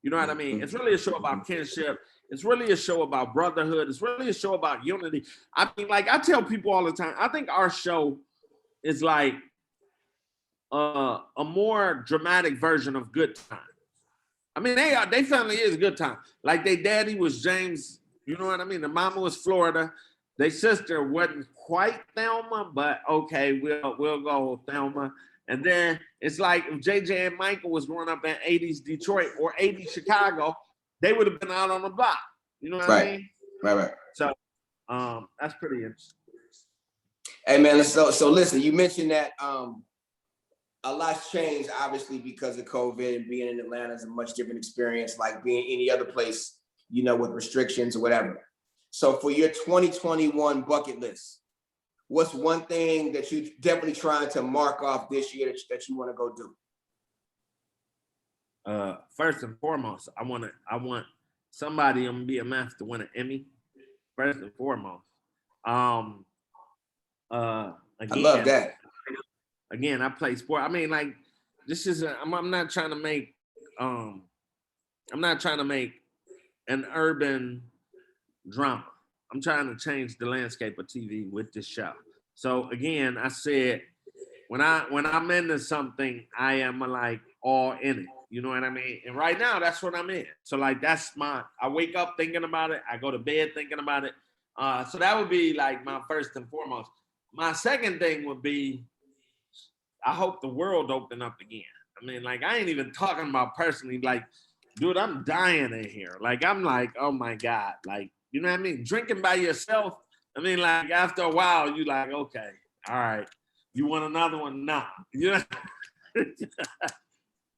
Speaker 2: You know what I mean? It's really a show about kinship. It's really a show about brotherhood. It's really a show about unity. I mean, like I tell people all the time, I think our show is like a more dramatic version of Good Time. I mean, they family is Good Time. Like their daddy was James, you know what I mean? The mama was Florida. Their sister wasn't quite Thelma, but okay, we'll go Thelma. And then it's like if JJ and Michael was growing up in 80s Detroit or 80s Chicago, they would have been out on the block. You know what I mean?
Speaker 1: Right.
Speaker 2: So that's pretty interesting.
Speaker 1: Hey man, so listen, you mentioned that a lot's changed obviously because of COVID, and being in Atlanta is a much different experience, like being any other place, you know, with restrictions or whatever. So for your 2021 bucket list, what's one thing that you definitely trying to mark off this year that you want to go do?
Speaker 2: First and foremost, I want somebody on BMF to win an Emmy. First and foremost. Again,
Speaker 1: I love that.
Speaker 2: Again, I play sport. I mean, like this is I'm not trying to make an urban drama. I'm trying to change the landscape of TV with this show. So again, I said when I'm into something, I am like all in it. You know what I mean? And right now, that's what I'm in. So like I wake up thinking about it. I go to bed thinking about it. So that would be like my first and foremost. My second thing would be, I hope the world open up again. I mean, like I ain't even talking about personally, like, dude, I'm dying in here. Like, I'm like, oh my God. Like, you know what I mean? Drinking by yourself. I mean, like after a while, you like, okay, all right. You want another one? Nah. You know?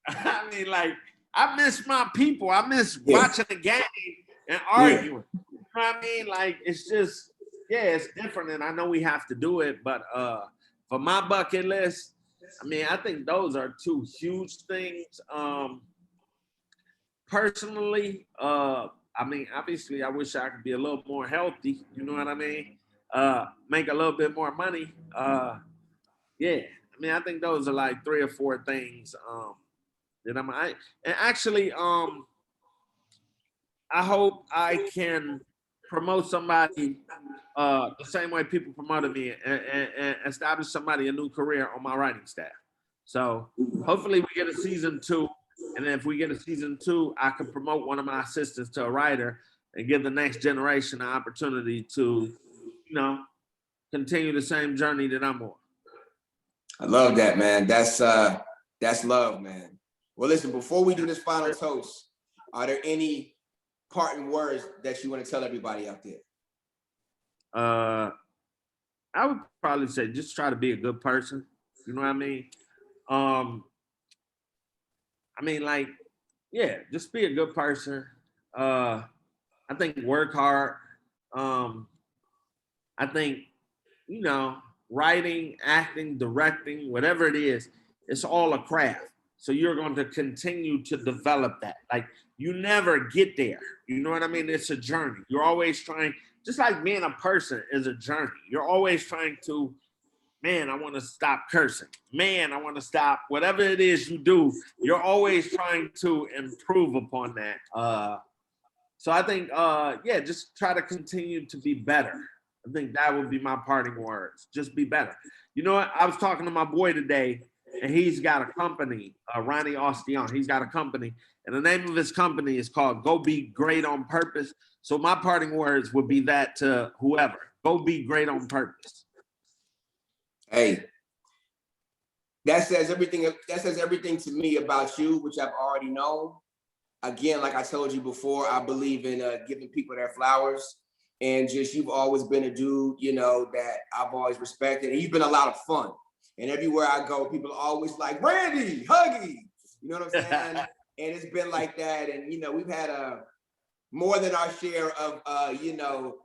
Speaker 2: I mean, like, I miss my people. I miss watching the game and arguing. You know what I mean? Like, it's just, it's different. And I know we have to do it. But for my bucket list, I mean, I think those are two huge things. Personally, I mean, obviously, I wish I could be a little more healthy. You know what I mean? Make a little bit more money. I mean, I think those are like 3 or 4 things that and actually, I hope I can promote somebody the same way people promoted me and establish somebody a new career on my writing staff. So hopefully we get a season 2. And then if we get a season 2, I can promote one of my assistants to a writer and give the next generation an opportunity to, you know, continue the same journey that I'm on.
Speaker 1: I love that, man. That's love, man. Well, listen, before we do this final toast, are there any parting words that you want to tell everybody out there?
Speaker 2: I would probably say just try to be a good person. You know what I mean? I mean, like, just be a good person. I think work hard. I think, you know, writing, acting, directing, whatever it is, it's all a craft. So you're going to continue to develop that. Like, you never get there. You know what I mean? It's a journey. You're always trying, just like being a person is a journey. You're always trying to, man, I want to stop cursing. Man, I want to stop whatever it is you do. You're always trying to improve upon that. So I think, just try to continue to be better. I think that would be my parting words. Just be better. You know what? I was talking to my boy today, and he's got a company, Ronnie Austin. He's got a company, and the name of his company is called Go Be Great on Purpose. So my parting words would be that to whoever, go be great on purpose.
Speaker 1: Hey, that says everything. That says everything to me about you, which I've already known. Again, like I told you before, I believe in giving people their flowers, and just you've always been a dude, you know, that I've always respected, and you've been a lot of fun. And everywhere I go, people are always like, Randy, Huggy, you know what I'm saying? And it's been like that, and you know, we've had more than our share of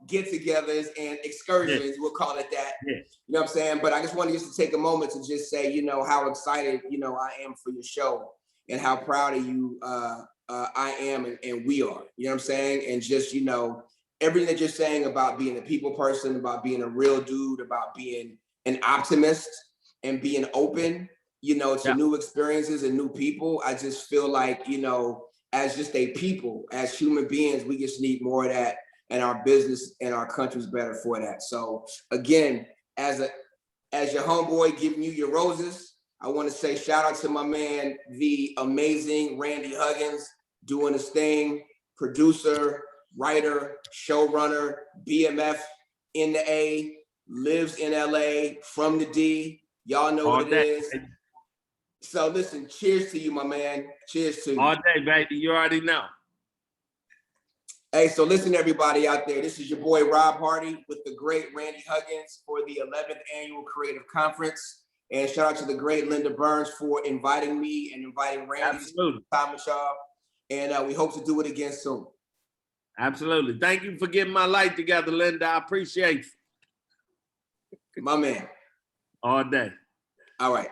Speaker 1: get-togethers and excursions, we'll call it that. You know what I'm saying? But I just wanted to take a moment to just say, you know, how excited, you know, I am for your show and how proud of you I am and we are. You know what I'm saying? And just, you know, everything that you're saying about being a people person, about being a real dude, about being an optimist and being open, you know, to new experiences and new people. I just feel like, you know, as just a people, as human beings, we just need more of that, and our business and our country's better for that. So again, as your homeboy giving you your roses, I want to say shout out to my man, the amazing Randy Huggins, doing his thing, producer, writer, showrunner, BMF in the A, lives in LA, from the D. Y'all know what it is. So listen, cheers to you, my man. Cheers to you.
Speaker 2: All day, baby. You already know.
Speaker 1: Hey, so listen, everybody out there. This is your boy Rob Hardy with the great Randy Huggins for the 11th Annual Creative Conference. And shout out to the great Linda Burns for inviting me and inviting Randy to spend time with y'all. And we hope to do it again soon.
Speaker 2: Absolutely. Thank you for getting my life together, Linda. I appreciate you.
Speaker 1: My man.
Speaker 2: All day.
Speaker 1: All right.